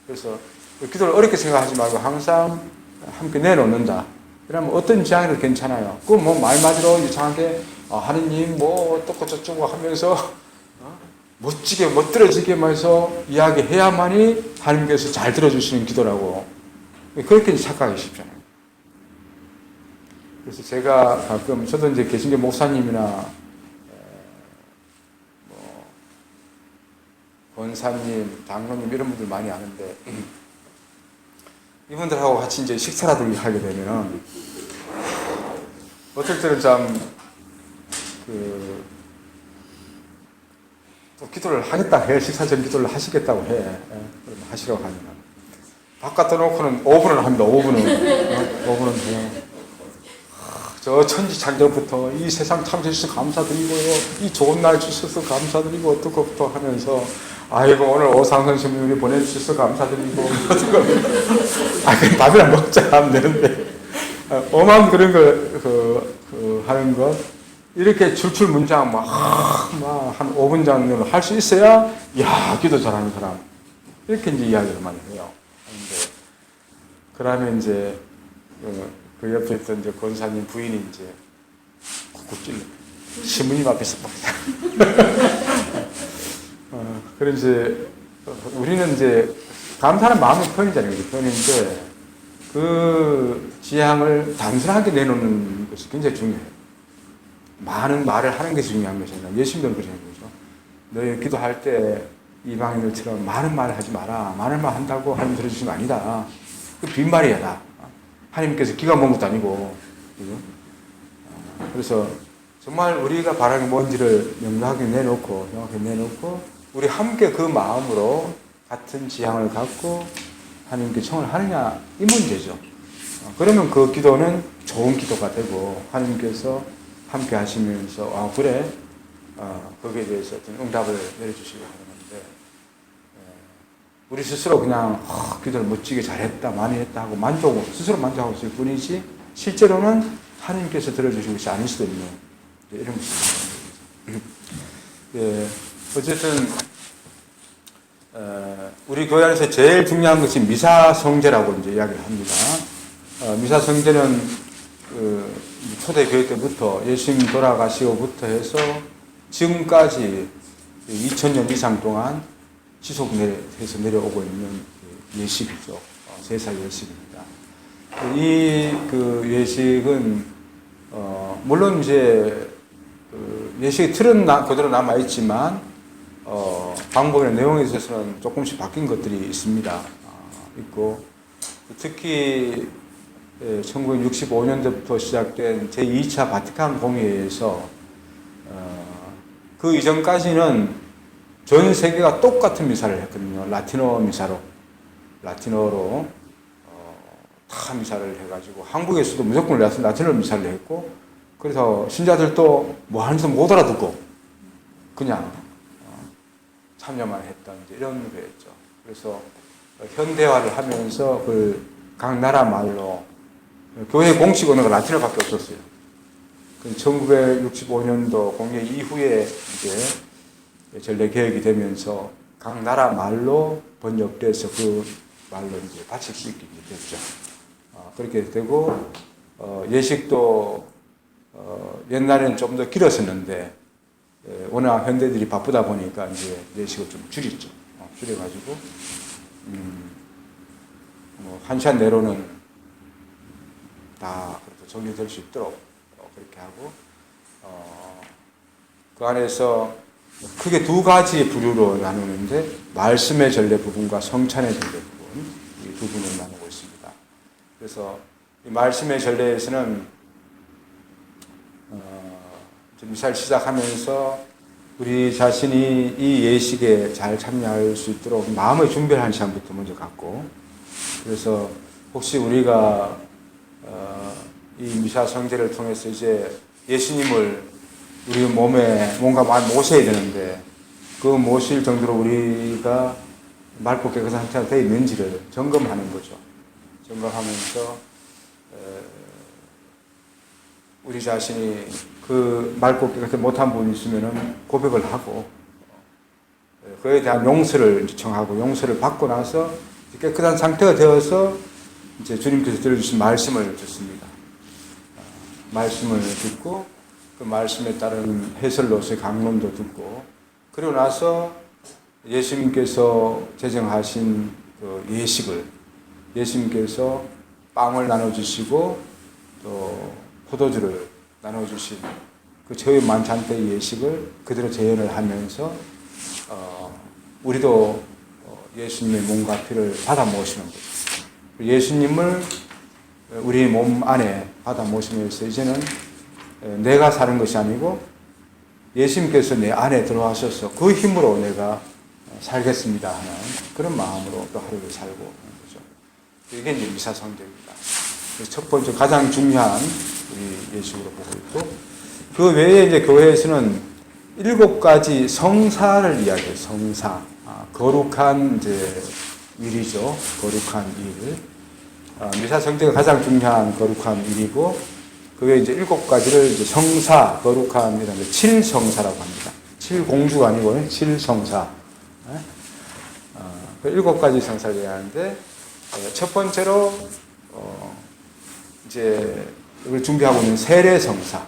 그래서 기도를 어렵게 생각하지 말고 항상 함께 내놓는다. 그러면 어떤 지향이라도 괜찮아요. 그건 뭐 말맞으로 이상하게 하느님 뭐 어떻고 저쩌고 하면서 멋지게 멋들어지게 해서 이야기해야만이 하나님께서 잘 들어주시는 기도라고 그렇게 착각하기 쉽잖아요. 그래서 제가 가끔 저도 이제 개신교 목사님이나 권사님, 장로님 이런 분들 많이 아는데 이분들하고 같이 이제 식사라도 하게 되면 어떨 때는 또 기도를 하겠다 해. 식사 전 기도를 하시겠다고 해. 그러면 하시라고 하면 바깥 놓고는 5분을 합니다. 5분은 해. 저 천지 창조부터 이 세상 창조주셔서 감사드리고요. 이 좋은 날 주셔서 감사드리고 어떻고부터 하면서 아이고 오늘 오상선 스님이 보내주셔서 감사드리고 그냥 밥이나 먹자 하면 되는데 엄한 그런 거 하는 것 이렇게 출출 문장 막 한 5분 정도 할 수 있어야 기도 잘하는 사람 이렇게 이제 이야기를 많이 해요. 그러면 이제 그 옆에 있던 이제 권사님 부인이 이제 쿡쿡 찔러 신부님 앞에서 그런 이제 우리는 이제 감사하는 마음의 표현이잖아요. 표현인데 그 지향을 단순하게 내놓는 것이 굉장히 중요해요. 많은 말을 하는 것이 중요한 것이 아니라 예수님도 그러는 거죠. 너희 기도할 때 이방인들처럼 많은 말을 하지 마라. 많은 말 한다고 하나님 들어주신 거 아니다. 그 빈말이야 다. 하나님께서 기가 먼 것도 아니고. 그죠? 그래서 정말 우리가 바라는 뭔지를 명확하게 내놓고 우리 함께 그 마음으로 같은 지향을 갖고 하나님께 청을 하느냐 이 문제죠. 그러면 그 기도는 좋은 기도가 되고 하나님께서 함께 하시면서 그래 거기에 대해서 어떤 응답을 내려주시고 하는데 우리 스스로 그냥 기도를 멋지게 잘했다 많이 했다 하고 스스로 만족하고 있을 뿐이지 실제로는 하나님께서 들어주신 것이 아닐 수도 있는 이런 것입니다. 어쨌든 우리 교회 안에서 제일 중요한 것이 미사성제라고 이제 이야기를 합니다. 미사성제는 초대교회 때부터 예수님 돌아가시고부터 해서 지금까지 2000년 이상 동안 지속해서 내려오고 있는 예식이죠. 제사 예식입니다. 이 예식은 물론 이제 예식의 틀은 그대로 남아 있지만 방법이나 내용에 있어서는 조금씩 바뀐 것들이 있습니다. 있고 특히 1965년도부터 시작된 제2차 바티칸 공회에서 그 이전까지는 전 세계가 똑같은 미사를 했거든요. 라틴어로 다 미사를 해가지고 한국에서도 무조건 라틴어 미사를 했고 그래서 신자들도 뭐 하는지 못 알아듣고 그냥 참여만 했던 이런 거였죠. 그래서 현대화를 하면서 각 나라 말로 교회 공식 언어가 라틴어밖에 없었어요. 1965년도 공회 이후에 이제 전례 개혁이 되면서 각 나라 말로 번역돼서 그 말로 이제 바칠 수 있게 됐죠. 그렇게 되고 예식도 옛날에는 좀 더 길었었는데 워낙 현대들이 바쁘다 보니까 이제 예식을 좀 줄였죠. 줄여가지고 한 시간 내로는 다 그렇게 정리될 수 있도록 그렇게 하고, 그 안에서 크게 두 가지 부류로 나누는데, 말씀의 전례 부분과 성찬의 전례 부분, 이 두 부분을 나누고 있습니다. 그래서 이 말씀의 전례에서는 미사를 시작하면서 우리 자신이 이 예식에 잘 참여할 수 있도록 마음의 준비를 한 시간부터 먼저 갖고, 그래서 혹시 우리가 이 미사 성제를 통해서 이제 예수님을 우리 몸에 뭔가 많이 모셔야 되는데, 그 모실 정도로 우리가 맑고 깨끗한 상태가 되어 있는지를 점검하는 거죠. 점검하면서 우리 자신이 그 맑고 깨끗하지 못한 부분이 있으면 고백을 하고, 그에 대한 용서를 청하고, 용서를 받고 나서 깨끗한 상태가 되어서 이제 주님께서 들려주신 말씀을 듣습니다. 말씀을 듣고, 그 말씀에 따른 해설로서의 강론도 듣고, 그리고 나서 예수님께서 제정하신 그 예식을, 예수님께서 빵을 나눠주시고 또 포도주를 나눠주신 그 저희 만찬 때의 예식을 그대로 재현을 하면서 우리도 예수님의 몸과 피를 받아 모시는 거죠. 예수님을 우리 몸 안에 받아 모시면서 이제는 내가 사는 것이 아니고 예수님께서 내 안에 들어와셔서 그 힘으로 내가 살겠습니다 하는 그런 마음으로 또 하루를 살고 하는 거죠. 이게 이제 미사성제입니다. 첫 번째 가장 중요한 우리 예식으로 보고 있고, 그 외에 이제 교회에서는 7가지 성사를 이야기해요. 성사. 거룩한 이제 일이죠. 거룩한 일. 미사성제가 가장 중요한 거룩한 일이고, 그 외에 이제 7가지를 이제 성사, 거룩한 이라는 7성사라고 합니다. 7공주가 아니고 7성사. 그 7가지 성사를 얘기하는데, 첫 번째로 이제 이걸 준비하고 있는 세례성사,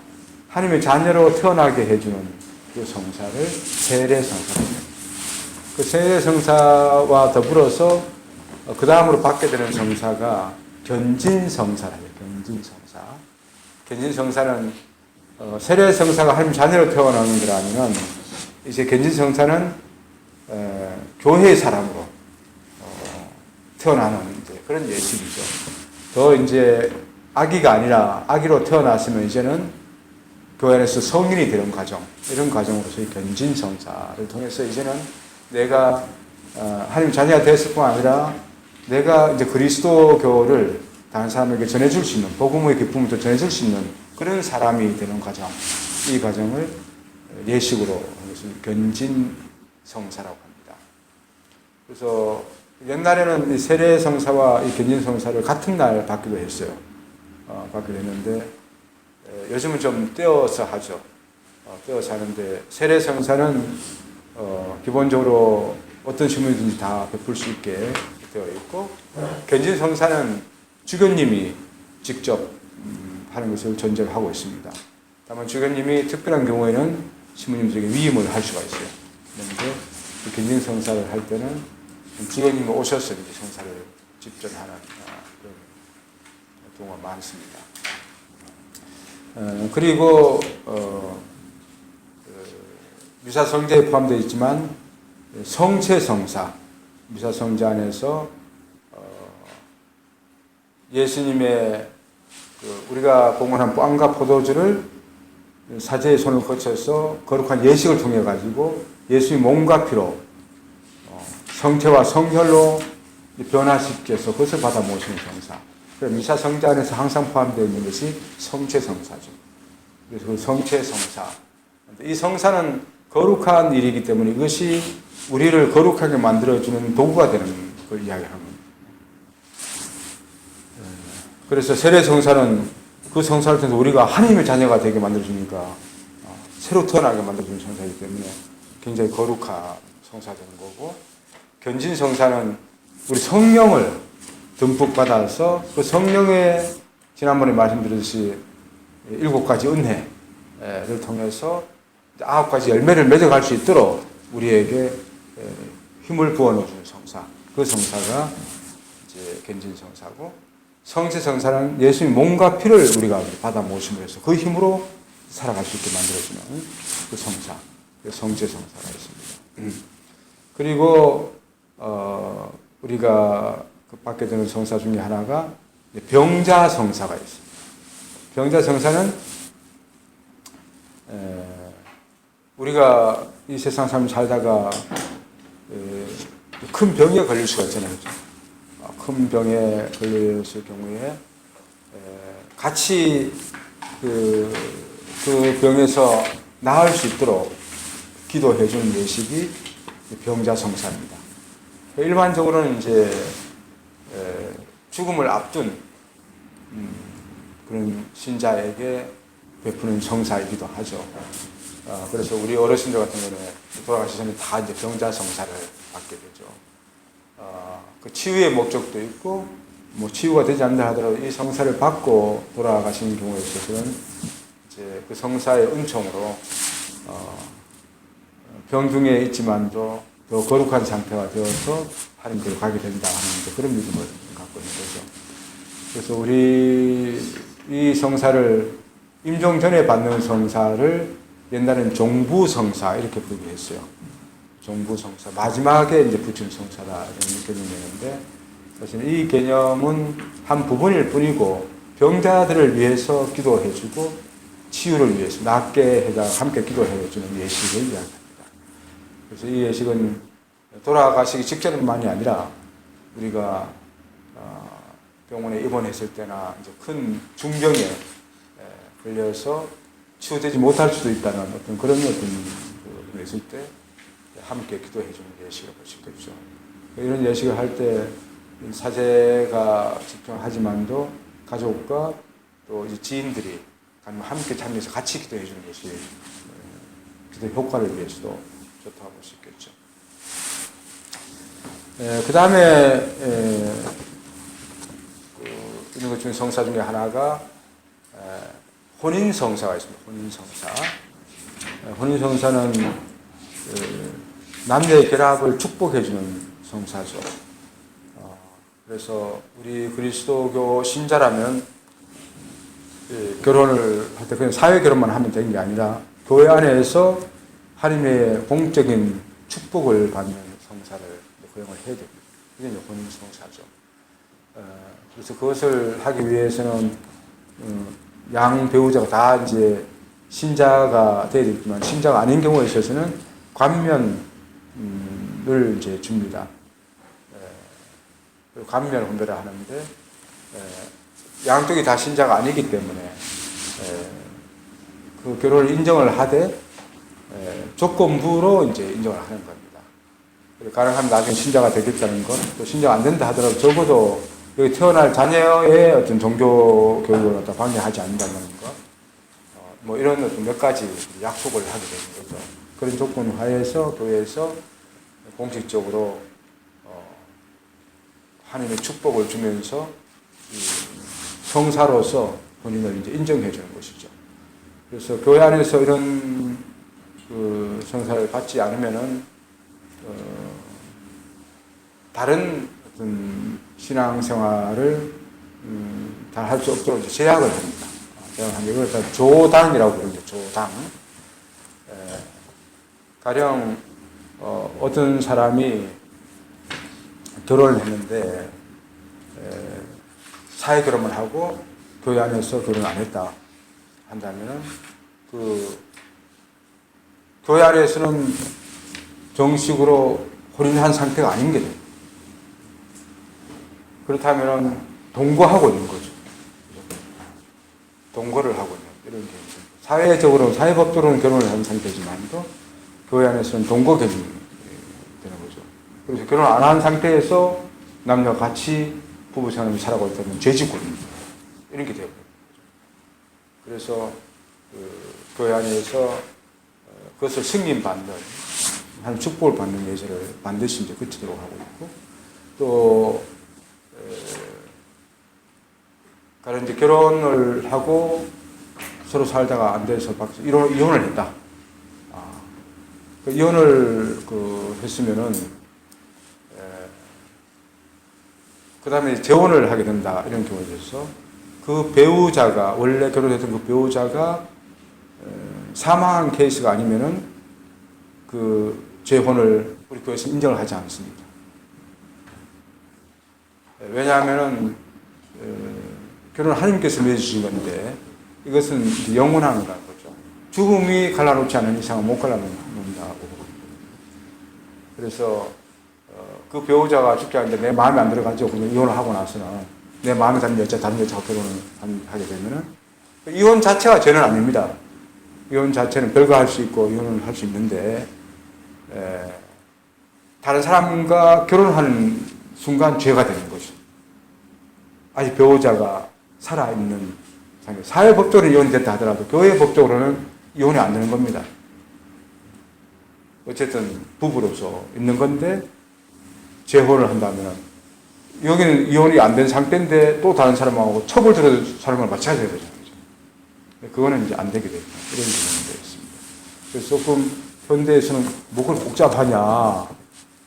하나님의 자녀로 태어나게 해주는 그 성사를 세례성사입니다. 그 세례성사와 더불어서 그 다음으로 받게 되는 성사가 견진성사라요. 견진성사. 견진성사는 세례성사가 하나님 자녀로 태어나는 거라면, 이제 견진성사는 교회의 사람으로 태어나는 이제 그런 예식이죠. 더 이제 아기가 아니라 아기로 태어났으면 이제는 교회 안에서 성인이 되는 과정, 이런 과정으로서 이 견진성사를 통해서 이제는 내가 하나님 자녀가 됐을 뿐 아니라 내가 이제 그리스도교를 다른 사람에게 전해줄 수 있는, 복음의 기쁨을 또 전해줄 수 있는 그런 사람이 되는 과정, 이 과정을 예식으로 하는 것을 견진성사라고 합니다. 그래서 옛날에는 이 세례성사와 이 견진성사를 같은 날 받기도 했어요. 받게 됐는데 요즘은 좀 떼어서 하죠. 떼어서 하는데, 세례성사는 기본적으로 어떤 신분이든지 다 베풀 수 있게 되어 있고, 견진성사는 주교님이 직접 하는 것을 전제를 하고 있습니다. 다만 주교님이 특별한 경우에는 신부님들에게 위임을 할 수가 있어요. 그런데 그 견진성사를 할 때는 주교님이 오셔서 이제 성사를 직접 하는 그런 경우가 많습니다. 그리고 미사성제에 포함되어 있지만 성체성사, 미사성제 안에서 예수님의 우리가 봉헌한 빵과 포도주를 사제의 손을 거쳐서 거룩한 예식을 통해 가지고 예수님 몸과 피로 성체와 성혈로 변화시켜서 그것을 받아 모시는 성사. 미사성제 안에서 항상 포함되어 있는 것이 성체성사죠. 그래서 그 성체성사. 이 성사는 거룩한 일이기 때문에 이것이 우리를 거룩하게 만들어주는 도구가 되는 걸 이야기합니다. 그래서 세례성사는 그 성사를 통해서 우리가 하나님의 자녀가 되게 만들어주니까 새로 태어나게 만들어주는 성사이기 때문에 굉장히 거룩한 성사되는 거고, 견진성사는 우리 성령을 듬뿍 받아서 그 성령의 지난번에 말씀드렸듯이 7가지 은혜를 통해서 9가지 열매를 맺어갈 수 있도록 우리에게 힘을 부어넣어주는 성사, 그 성사가 이제 견진성사고, 성세성사는 예수님 몸과 피를 우리가 받아 모심을 해서 그 힘으로 살아갈 수 있게 만들어주는 그 성사, 그 성제성사가 있습니다. 그리고 우리가 그 받게 되는 성사 중에 하나가 병자성사가 있습니다. 병자성사는 우리가 이 세상 삶 살다가 큰 병에 걸릴 수가 있잖아요. 큰 병에 걸렸을 경우에 같이 그 병에서 나을 수 있도록 기도해 주는 예식이 병자성사입니다. 일반적으로는 이제 죽음을 앞둔 그런 신자에게 베푸는 성사이기도 하죠. 그래서 우리 어르신들 같은 경우는 돌아가시기 전에 다 이제 병자성사를 받게 되죠. 그 치유의 목적도 있고, 뭐 치유가 되지 않는다 하더라도 이 성사를 받고 돌아가시는 경우에 있어서는 이제 그 성사의 은총으로 병중에 있지만도 더 거룩한 상태가 되어서 하나님께로 가게 된다 하는 그런 믿음을 갖고 있는 거죠. 그래서 우리 이 성사를 임종 전에 받는 성사를 옛날에는 종부성사 이렇게 부르게 했어요. 종부성사, 마지막에 이제 붙인 성사다 이런 개념이었는데, 사실 이 개념은 한 부분일 뿐이고 병자들을 위해서 기도해주고 치유를 위해서 낫게 해다 함께 기도해주는 예식을 이야기합니다. 그래서 이 예식은 돌아가시기 직전만이 아니라 우리가 병원에 입원했을 때나 이제 큰 중병에 걸려서 치유되지 못할 수도 있다는 어떤 그런 어떤 있을 때 함께 기도해 주는 예식을 볼 수 있겠죠. 이런 예식을 할 때 사제가 집중하지만도 가족과 또 이제 지인들이 함께 참여해서 같이 기도해 주는 것이 기도 효과를 위해서도 좋다고 볼 수 있겠죠. 그 다음에 이런 것 중에 성사 중에 하나가 혼인성사가 있습니다. 혼인성사. 혼인성사는 남녀의 결합을 축복해주는 성사죠. 그래서 우리 그리스도교 신자라면 결혼을 할 때 그냥 사회 결혼만 하면 되는 게 아니라 교회 안에서 하나님의 공적인 축복을 받는 성사를 고용을 해야 됩니다. 이게 이제 혼인성사죠. 그래서 그것을 하기 위해서는 양 배우자가 다 이제 신자가 되어야 되지만 신자가 아닌 경우에 있어서는 관면을 이제 줍니다. 관면을 혼배라 하는데 양쪽이 다 신자가 아니기 때문에 그 결혼을 인정을 하되 조건부로 이제 인정을 하는 겁니다. 가능하면 나중에 신자가 되겠다는 것, 또 신자가 안 된다 하더라도 적어도 여기 태어날 자녀의 어떤 종교 교육을 갖다 방해하지 않는다는 것, 뭐 이런 어떤 몇 가지 약속을 하게 되는 거죠. 그런 조건 하에서 교회에서 공식적으로 하나님의 축복을 주면서 성사로서 본인을 이제 인정해 주는 것이죠. 그래서 교회 안에서 이런 그 성사를 받지 않으면은 다른 어떤 신앙생활을 잘 할 수 없도록 이제 제약을 합니다. 제약을 합니다. 이걸 조당이라고 부르죠. 조당. 가령 어떤 사람이 결혼을 했는데 사회 결혼을 하고 교회 안에서 결혼 안 했다 한다면은 그 교회 안에서는 정식으로 혼인한 상태가 아닌 게 돼요. 그렇다면은 동거하고 있는 거죠. 동거를 하고 있는 이런 개념. 사회적으로 사회법적으로는 결혼을 한 상태지만도 교회 안에서는 동거 개념이 되는 거죠. 그래서 결혼 안 한 상태에서 남녀가 같이 부부 생활을 살아가고 있다면 죄짓고입니다. 이런 게 되고. 그래서 교회 안에서 그것을 승인받는 하나님 축복을 받는 예절을 반드시 이제 그치도록 하고 있고, 또 가령 이제 결혼을 하고 서로 살다가 안 돼서 이혼을 했다. 그 이혼을 했으면은 그 다음에 재혼을 하게 된다. 이런 경우에 있어서 그 배우자가, 원래 결혼했던 그 배우자가 사망한 케이스가 아니면은 그 재혼을 우리 교회에서 인정을 하지 않습니다. 왜냐하면은 결혼을 하나님께서 맺어주신 건데 이것은 영원한 거죠. 죽음이 갈라놓지 않은 이상은 못 갈라놓는다고. 그래서 그 배우자가 죽게 하는데 내 마음에 안 들어가지고 그러면 이혼을 하고 나서는 내 마음에 드는 여자 다른 여자와 결혼을 하게 되면은 이혼 자체가 죄는 아닙니다. 이혼 자체는 별거 할 수 있고 이혼을 할 수 있는데 다른 사람과 결혼하는 순간 죄가 되는 거죠. 아직 배우자가 살아있는 상태. 사회법적으로 이혼이 됐다 하더라도 교회 법적으로는 이혼이 안 되는 겁니다. 어쨌든 부부로서 있는 건데 재혼을 한다면 여기는 이혼이 안 된 상태인데 또 다른 사람하고 첩을 들어줄 사람을 맞춰야 되잖아요. 그거는 이제 안 되게 됩니다. 이런 경우가 있습니다. 그래서 조금 현대에서는 뭐가 복잡하냐.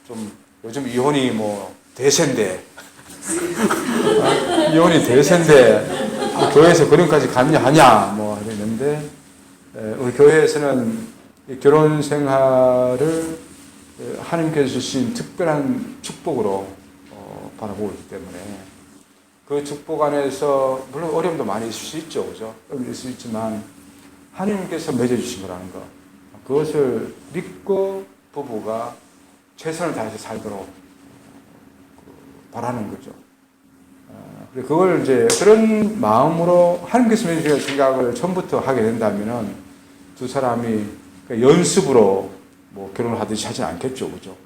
좀 요즘 이혼이 뭐 대세인데 이혼이 대세인데 교회에서 그런까지 관여하냐 뭐 이랬는데 우리 교회에서는 결혼 생활을 하나님께서 주신 특별한 축복으로 바라보고 있기 때문에 그 축복 안에서 물론 어려움도 많이 있을 수 있죠, 그죠? 어려움도 있을 수 있지만 하나님께서 맺어주신 거라는 거, 그것을 믿고 부부가 최선을 다해서 살도록 바라는 거죠. 그걸 이제 그런 마음으로 하나님께서 맺으신 생각을 처음부터 하게 된다면은 두 사람이 연습으로 뭐 결혼을 하듯이 하진 않겠죠, 그죠?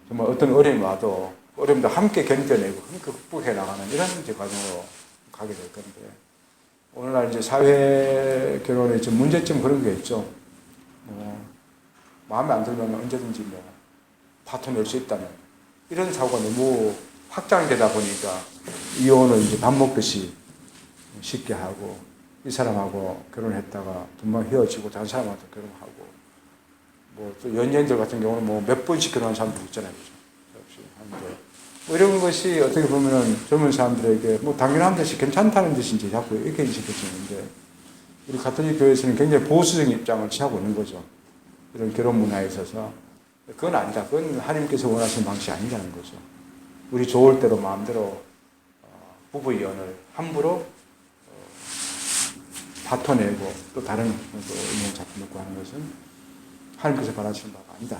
정말 어떤 어려움이 와도 어려움도 함께 견뎌내고 함께 극복해 나가는 이런 이제 과정으로 가게 될 건데, 오늘날 이제 사회 결혼의 좀 문제점 그런 게 있죠. 마음에 안 들면 언제든지 뭐 파토 낼 수 있다는 이런 사고가 너무 확장되다 보니까 이혼을 이제 밥 먹듯이 쉽게 하고, 이 사람하고 결혼했다가 금방 헤어지고 다른 사람하고 결혼하고, 뭐 또 연예인들 같은 경우는 뭐 몇 번씩 결혼한 사람도 있잖아요. 한데 뭐 이런 것이 어떻게 보면은 젊은 사람들에게 뭐 당연한 듯이 괜찮다는 듯이 이제 자꾸 이렇게 인식해지는데, 우리 가톨릭 교회에서는 굉장히 보수적인 입장을 취하고 있는 거죠. 이런 결혼 문화에 있어서. 그건 아니다. 그건 하나님께서 원하시는 방식이 아니라는 거죠. 우리 좋을 대로 마음대로 부부 이혼을 함부로 파토내고 또 다른 인연 잡고 놓고 하는 것은 하나님께서 바라시는 바가 아니다.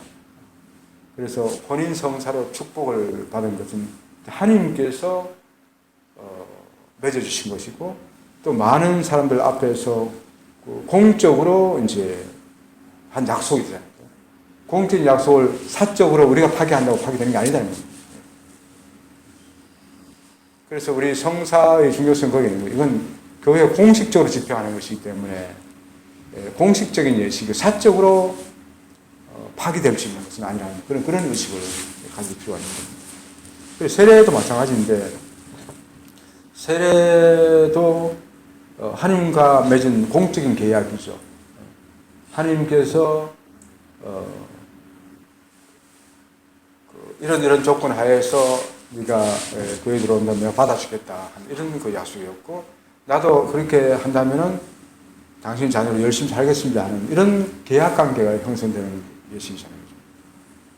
그래서 혼인 성사로 축복을 받은 것은 하나님께서 맺어주신 것이고, 또 많은 사람들 앞에서 공적으로 이제 한 약속이잖아요. 공적인 약속을 사적으로 우리가 파기한다고 파기되는 게 아니다는 겁니다. 그래서 우리 성사의 중요성은 거기 있는 거예요. 이건 교회가 공식적으로 집행하는 것이기 때문에 공식적인 예식이 사적으로 파기될 수 있는 것은 아니라는 그런 의식을 가질 필요가 있는 겁니다. 그래서 세례도 마찬가지인데, 세례도 하나님과 맺은 공적인 계약이죠. 하나님께서 이런 조건 하에서 네가 교회 들어온다면 내가 받아주겠다, 이런 그 약속이었고, 나도 그렇게 한다면은 당신 자녀로 열심히 살겠습니다 하는 이런 계약 관계가 형성되는 예식이잖아요.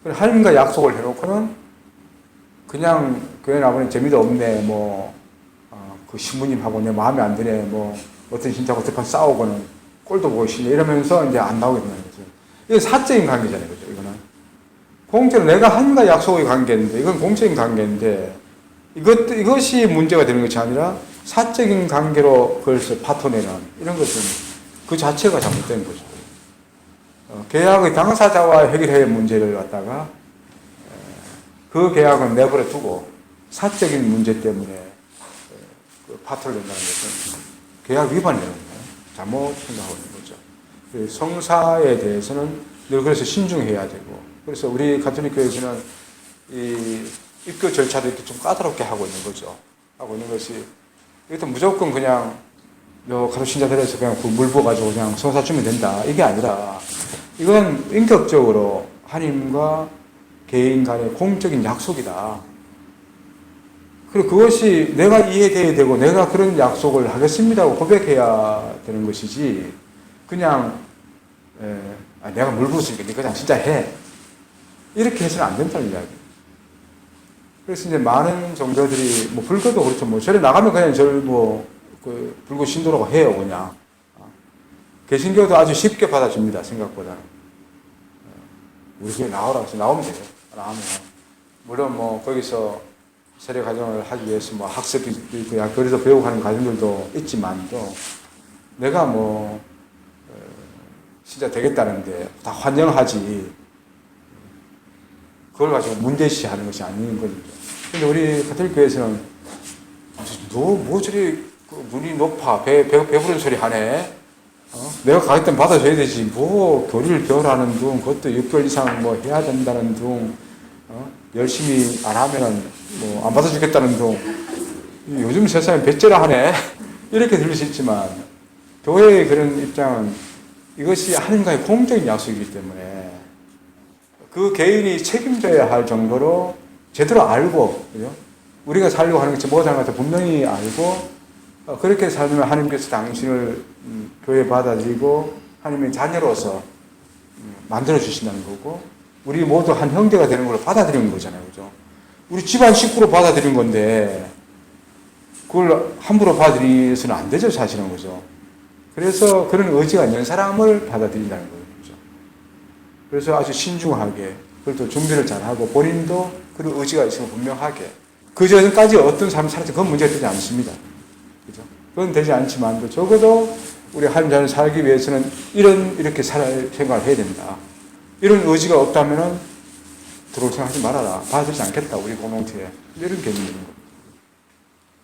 그래서 하나님과 약속을 해놓고는 그냥 교회 나보니 재미도 없네, 그 신부님하고 내 마음에 안 드네, 어떤 신자하고 어떻게 싸우고는 꼴도 보기 싫네, 이러면서 이제 안 나오게 되는 거죠. 이게 사적인 관계잖아요, 그죠? 이거는 공적으로 내가 하나님과 약속의 관계인데, 이건 공적인 관계인데, 이것이 문제가 되는 것이 아니라 사적인 관계로 그걸 파토내는 이런 것은 그 자체가 잘못된 거죠. 계약의 당사자와 해결해야 문제를 갖다가 그 계약은 내버려 두고 사적인 문제 때문에 파토를 낸다는 것은 계약 위반이라는 거예요. 잘못 생각하고 있는 거죠. 성사에 대해서는 늘 그래서 신중해야 되고, 그래서 우리 가톨릭 교회에서는 이 입교 절차도 이렇게 좀 까다롭게 하고 있는 거죠. 하고 있는 것이, 이것도 무조건 그냥 가톨 신자들에서 그냥 물 부어가지고 그냥 성사 주면 된다, 이게 아니라 이건 인격적으로 하나님과 개인 간의 공적인 약속이다. 그리고 그것이 내가 이해돼야 되고 내가 그런 약속을 하겠습니다고 고백해야 되는 것이지 그냥 내가 물부으니까 네 그냥 진짜 해 이렇게 해서는 안 된다는 이야기. 그래서 이제 많은 종교들이 뭐 불교도 그렇죠. 뭐 절에 나가면 그냥 그 불교 신도라고 해요 그냥. 개신교도 아주 쉽게 받아줍니다 생각보다는. 우리 교회 나오라고 해서 나오면 돼요. 나오면 물론 뭐 거기서 세례 과정을 하기 위해서 뭐 학습이 있고 거기서 배우고 하는 과정들도 있지만도 내가 진짜 되겠다는데 다 환영하지 그걸 가지고 문제시하는 것이 아닌 거죠. 근데 우리 가톨릭 교회에서는 너 뭐 저리 문이 높아 배부른 소리 하네. 내가 가겠다면 받아줘야 되지 뭐 교리를 배우라는 둥 그것도 6개월 이상 뭐 해야 된다는 둥 열심히 안 하면은 뭐 안 받아주겠다는 둥 요즘 세상에 배째라 하네 이렇게 들릴 수 있지만 교회의 그런 입장은 이것이 하나님과의 공적인 약속이기 때문에 그 개인이 책임져야 할 정도로 제대로 알고 그죠? 우리가 살려고 하는 것이 뭐가 잘못해 분명히 알고 그렇게 살면 하나님께서 당신을 교회에 받아들이고 하나님의 자녀로서 만들어 주신다는 거고 우리 모두 한 형제가 되는 걸 받아들이는 거잖아요. 그죠? 우리 집안 식구로 받아들인 건데 그걸 함부로 받아들여서는 안 되죠. 사실은. 그죠? 그래서 그런 의지가 있는 사람을 받아들인다는 거죠. 그래서 아주 신중하게 그걸 또 준비를 잘하고 본인도 그런 의지가 있으면 분명하게 그 전까지 어떤 삶을 살았지 그건 문제가 되지 않습니다. 그죠? 그건 되지 않지만 적어도 우리 하나님 자녀를 살기 위해서는 이렇게 살 생각을 해야 된다. 이런 의지가 없다면은 들어올 생각하지 말아라. 받아들이지 않겠다. 우리 공동체에. 이런 개념인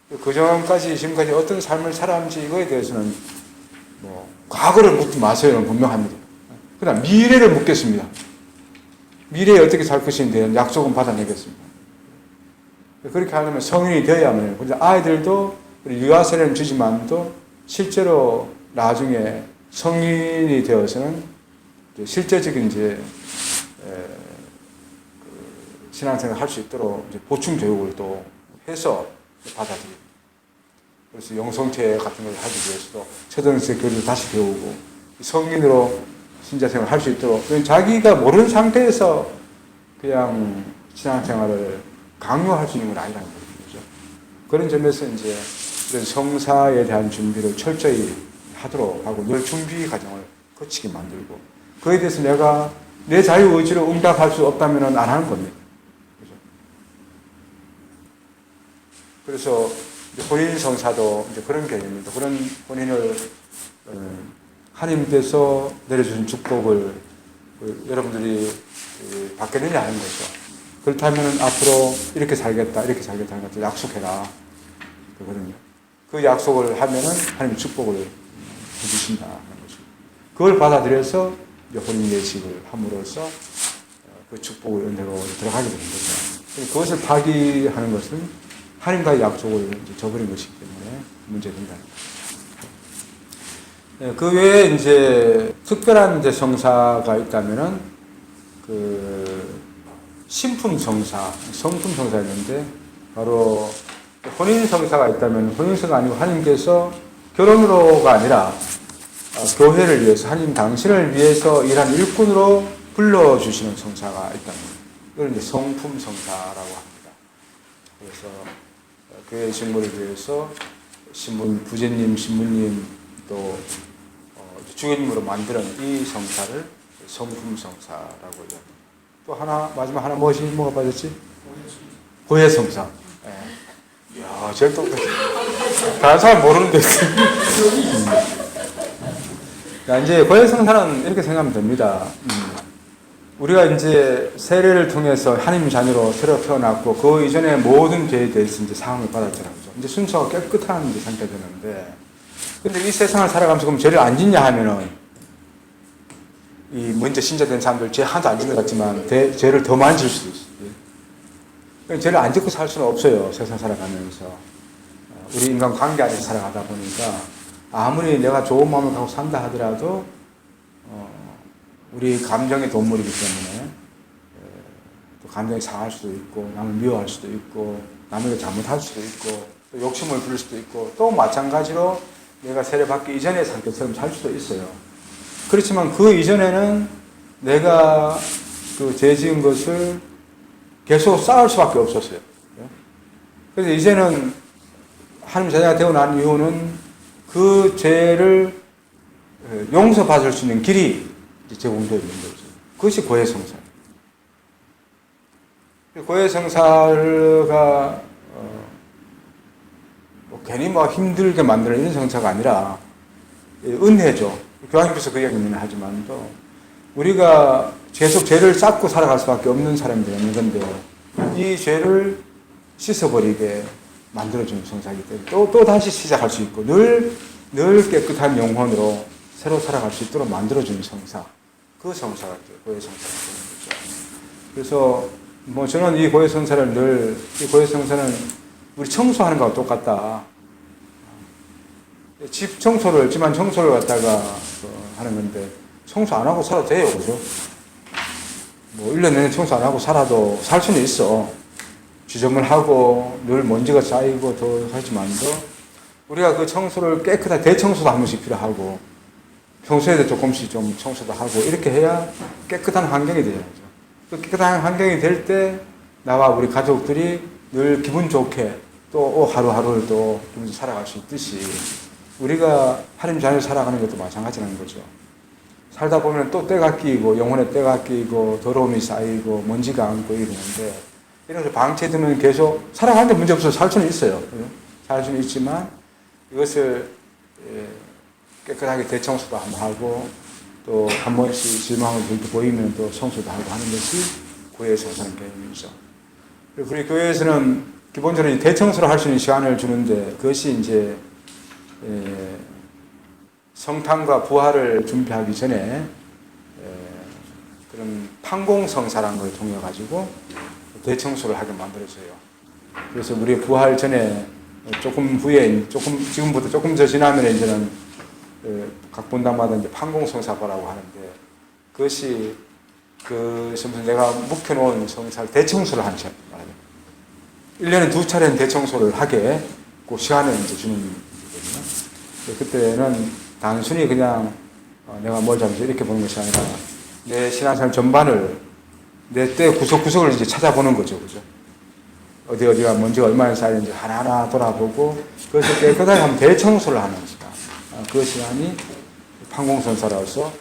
거예요. 그 전까지 지금까지 어떤 삶을 살았는지 이거에 대해서는 뭐 과거를 묻지 마세요는 분명합니다. 그다음 미래를 묻겠습니다. 미래에 어떻게 살 것인에 대한 약속은 받아내겠습니다. 그렇게 하려면 성인이 되어야만 해요. 아이들도 유아세례는 주지만도 실제로 나중에 성인이 되어서는 실제적인 신앙생활을 할 수 있도록 보충 교육을 또 해서 받아들이고 그래서 영성체 같은 걸 하기 위해서도 초등학생 교육을 다시 배우고 성인으로 신자생활을 할 수 있도록 자기가 모르는 상태에서 그냥 신앙생활을 강요할 수 있는 건 아니라는 거죠. 그런 점에서 이제 이런 성사에 대한 준비를 철저히 하도록 하고 늘 준비 과정을 거치게 만들고 그에 대해서 내가 내 자유의지로 응답할 수 없다면 안 하는 겁니다. 그죠? 그래서 혼인 성사도 이제 그런 개념입니다. 그런 혼인을 하나님께서 내려주신 축복을 여러분들이 받겠느냐 하는 거죠. 그렇다면 앞으로 이렇게 살겠다 하는 것을 약속해라. 그거든요. 그 약속을 하면은 하나님 축복을 해주신다 하는 거죠. 그걸 받아들여서 혼인 예식을 함으로써 그 축복의 은혜로 들어가게 되는 거죠. 그것을 파기하는 것은 하나님과의 약속을 이제 저버린 것이기 때문에 문제된다는 거죠. 그 외에 이제 특별한 이제 성사가 있다면은 신품 성사, 성품 성사였는데 바로 혼인 성사가 있다면 혼인 성사가 아니고 하나님께서 결혼으로가 아니라 교회를 위해서 하나님 당신을 위해서 일한 일꾼으로 불러주시는 성사가 있다면 이걸 이제 성품 성사라고 합니다. 그래서 교회 직무를 위해서 부제님, 신부님 또 주교님으로 만드는 이 성사를 성품 성사라고 합니다. 또 하나 마지막 하나 뭐가 빠졌지? 고해 성사. 예. 이야, 제일 똑똑해. 다른 사람 모르는데. 이제 고해 성사는 이렇게 생각하면 됩니다. 우리가 이제 세례를 통해서 하나님 자녀로 새로 태어났고 그 이전의 모든 죄에 대해서 이제 사함을 받았잖아요. 이제 순서가 깨끗한 이제 상태가 되는데, 근데 이 세상을 살아가면서 그럼 죄를 안 짓냐 하면은 이 먼저 신자된 사람들 죄 하나도 안 짓는 것 같지만 죄를 더 많이 질 수도 있어요. 죄를 안 짓고 살 수는 없어요. 세상 살아가면서 우리 인간 관계 안에서 살아가다 보니까 아무리 내가 좋은 마음을 갖고 산다 하더라도 우리 감정의 동물이기 때문에 감정이 상할 수도 있고, 남을 미워할 수도 있고, 남에게 잘못할 수도 있고, 또 욕심을 부릴 수도 있고, 또 마찬가지로 내가 세례받기 이전의 상태처럼 살 수도 있어요. 그렇지만 그 이전에는 내가 그 죄 지은 것을 계속 쌓을 수밖에 없었어요. 그래서 이제는 하나님 자녀가 되고 난 이후는 그 죄를 용서받을 수 있는 길이 제공되어 있는 거죠. 그것이 고해성사예요. 고해성사가 뭐 괜히 뭐 힘들게 만드는 이런 성사가 아니라 은혜죠. 교황님께서 그 얘기는 하지만도 우리가 계속 죄를 쌓고 살아갈 수밖에 없는 사람이 되는 건데 이 죄를 씻어버리게 만들어주는 성사이기 때문에 또 다시 시작할 수 있고 늘 깨끗한 영혼으로 새로 살아갈 수 있도록 만들어주는 성사, 그 성사가 고해성사가 되는 거죠. 그래서 뭐 저는 이 고해성사는 우리 청소하는 거와 똑같다. 집 청소를, 집안 청소를 갖다가 하는 건데 청소 안 하고 살아도 돼요, 그죠? 뭐 1년 내내 청소 안 하고 살아도 살 수는 있어. 지저분하고 늘 먼지가 쌓이고 더 하지만도 우리가 그 청소를 깨끗하게 대청소도 한 번씩 필요하고 평소에도 조금씩 좀 청소도 하고 이렇게 해야 깨끗한 환경이 되죠. 그 깨끗한 환경이 될 때 나와 우리 가족들이 늘 기분 좋게 또 하루하루를 또 살아갈 수 있듯이 우리가 하나님 자녀 살아가는 것도 마찬가지라는 거죠. 살다 보면 또 때가 끼고 영혼에 때가 끼고 더러움이 쌓이고 먼지가 앉고 이러는데 이런 걸 방치해두면 계속 살아가는데 문제 없어서 살 수는 있어요. 살 수는 있지만 이것을 깨끗하게 대청소도 한번 하고 또 한 번씩 실망을 보이면 또 청소도 하고 하는 것이 교회에서는 개념이죠. 우리 교회에서는 기본적으로 대청소를 할 수 있는 시간을 주는데 그것이 이제 성탄과 부활을 준비하기 전에 그런 판공성사라는 걸 통해 가지고 대청소를 하게 만들어져요. 그래서 우리 부활 전에 조금 후에 지금부터 조금 더 지나면 이제는 각 본당마다 이제 판공성사과라고 하는데 그것이 내가 묵혀놓은 성사를 대청소를 하는 시간 말이에요. 1년에 2차례는 대청소를 하게 그 시간을 이제 주는 거거든요. 그때는 단순히 그냥 내가 뭘 잘못했어 이렇게 보는 것이 아니라 내 신앙생활 전반을 내 때 구석구석을 이제 찾아보는 거죠. 그죠? 어디가 먼지가 얼마나 쌓이는지 하나하나 돌아보고 그것을 깨끗하게 한번 대청소를 하는 시간. 그 시간이 판공선사로서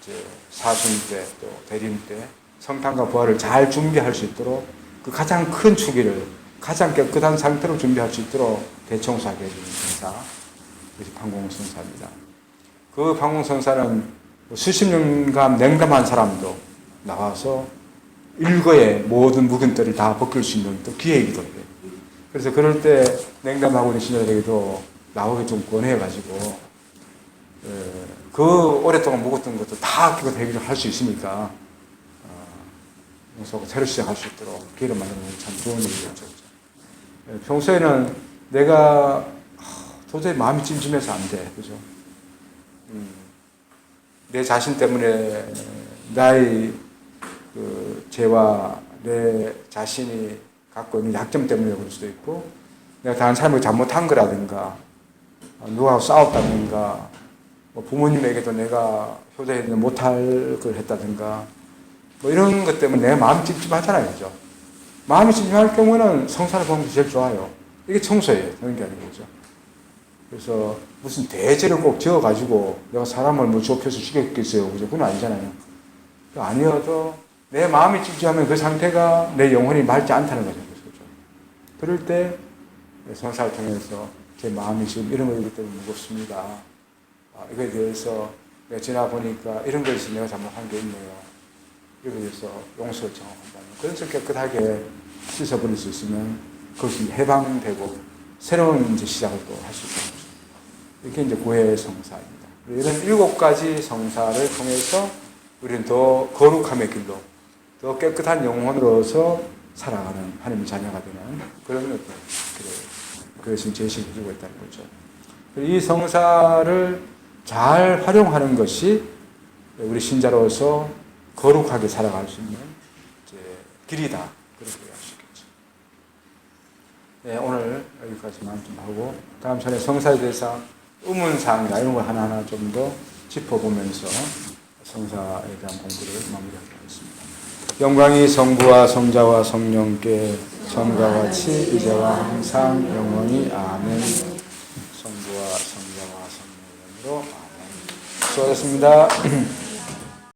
이제 사순 때 또 대림 때 성탄과 부활을 잘 준비할 수 있도록 그 가장 큰 축일을 가장 깨끗한 상태로 준비할 수 있도록 대청소하게 해주는 선사. 그것이 판공선사입니다. 그 판공선사는 수십 년간 냉담한 사람도 나와서 일거에 모든 묵은들을 다 벗길 수 있는 또 기회이기도 해요. 그래서 그럴 때 냉담하고 있는 신자들에게도 나오게 좀 권해가지고 그 오랫동안 묵었던 것도 다 그거 해결을 할 수 있으니까 새로 시작할 수 있도록 기회를 만드는 건 참 좋은 일이죠. 평소에는 내가 도저히 마음이 찜찜해서 안 돼. 그죠? 내 자신 때문에 나의 그 죄와 내 자신이 갖고 있는 약점 때문에 그럴 수도 있고 내가 다른 사람에게 잘못한 거라든가 누구하고 싸웠다든가 뭐 부모님에게도 내가 효도해야 못할 걸 했다든가 뭐 이런 것 때문에 내 마음이 찝찝하잖아요. 그죠? 마음이 찝찝할 경우는 성사를 보는 게 제일 좋아요. 이게 청소예요. 그런 게 아니고 그죠? 그래서 무슨 대죄를 꼭 지어가지고 내가 사람을 뭐 좁혀서 죽였겠어요. 그죠? 그건 아니잖아요. 아니어도 내 마음이 찝찝하면 그 상태가 내 영혼이 맑지 않다는 거죠. 그렇죠? 그럴 때 성사를 통해서 제 마음이 지금 이런 거기 때문에 무겁습니다. 이거에 대해서 내가 지나보니까 이런 것이 내가 잘못한 게 있네요. 이거에 대해서 용서를 청한다면 그래서 깨끗하게 씻어버릴 수 있으면 그것이 해방되고 새로운 이제 시작을 또 할 수 있는 거죠. 이게 이제 고해 성사입니다. 이런 7가지 성사를 통해서 우리는 더 거룩함의 길로 더 깨끗한 영혼으로서 살아가는 하나님의 자녀가 되는 그런 어떤 그것을 제시해 주고 있다는 거죠. 이 성사를 잘 활용하는 것이 우리 신자로서 거룩하게 살아갈 수 있는 길이다. 그렇게 할 수 있겠죠. 네, 오늘 여기까지만 좀 하고 다음 차례 성사에 대해서 의문사항이나 이런 걸 하나하나 좀 더 짚어보면서 성사에 대한 공부를 마무리하도록 하겠습니다. 영광이 성부와 성자와 성령께 전과 같이 이제와 항상 영원히 아멘. 성부와 성자와 성령으로 아멘. 수고하셨습니다.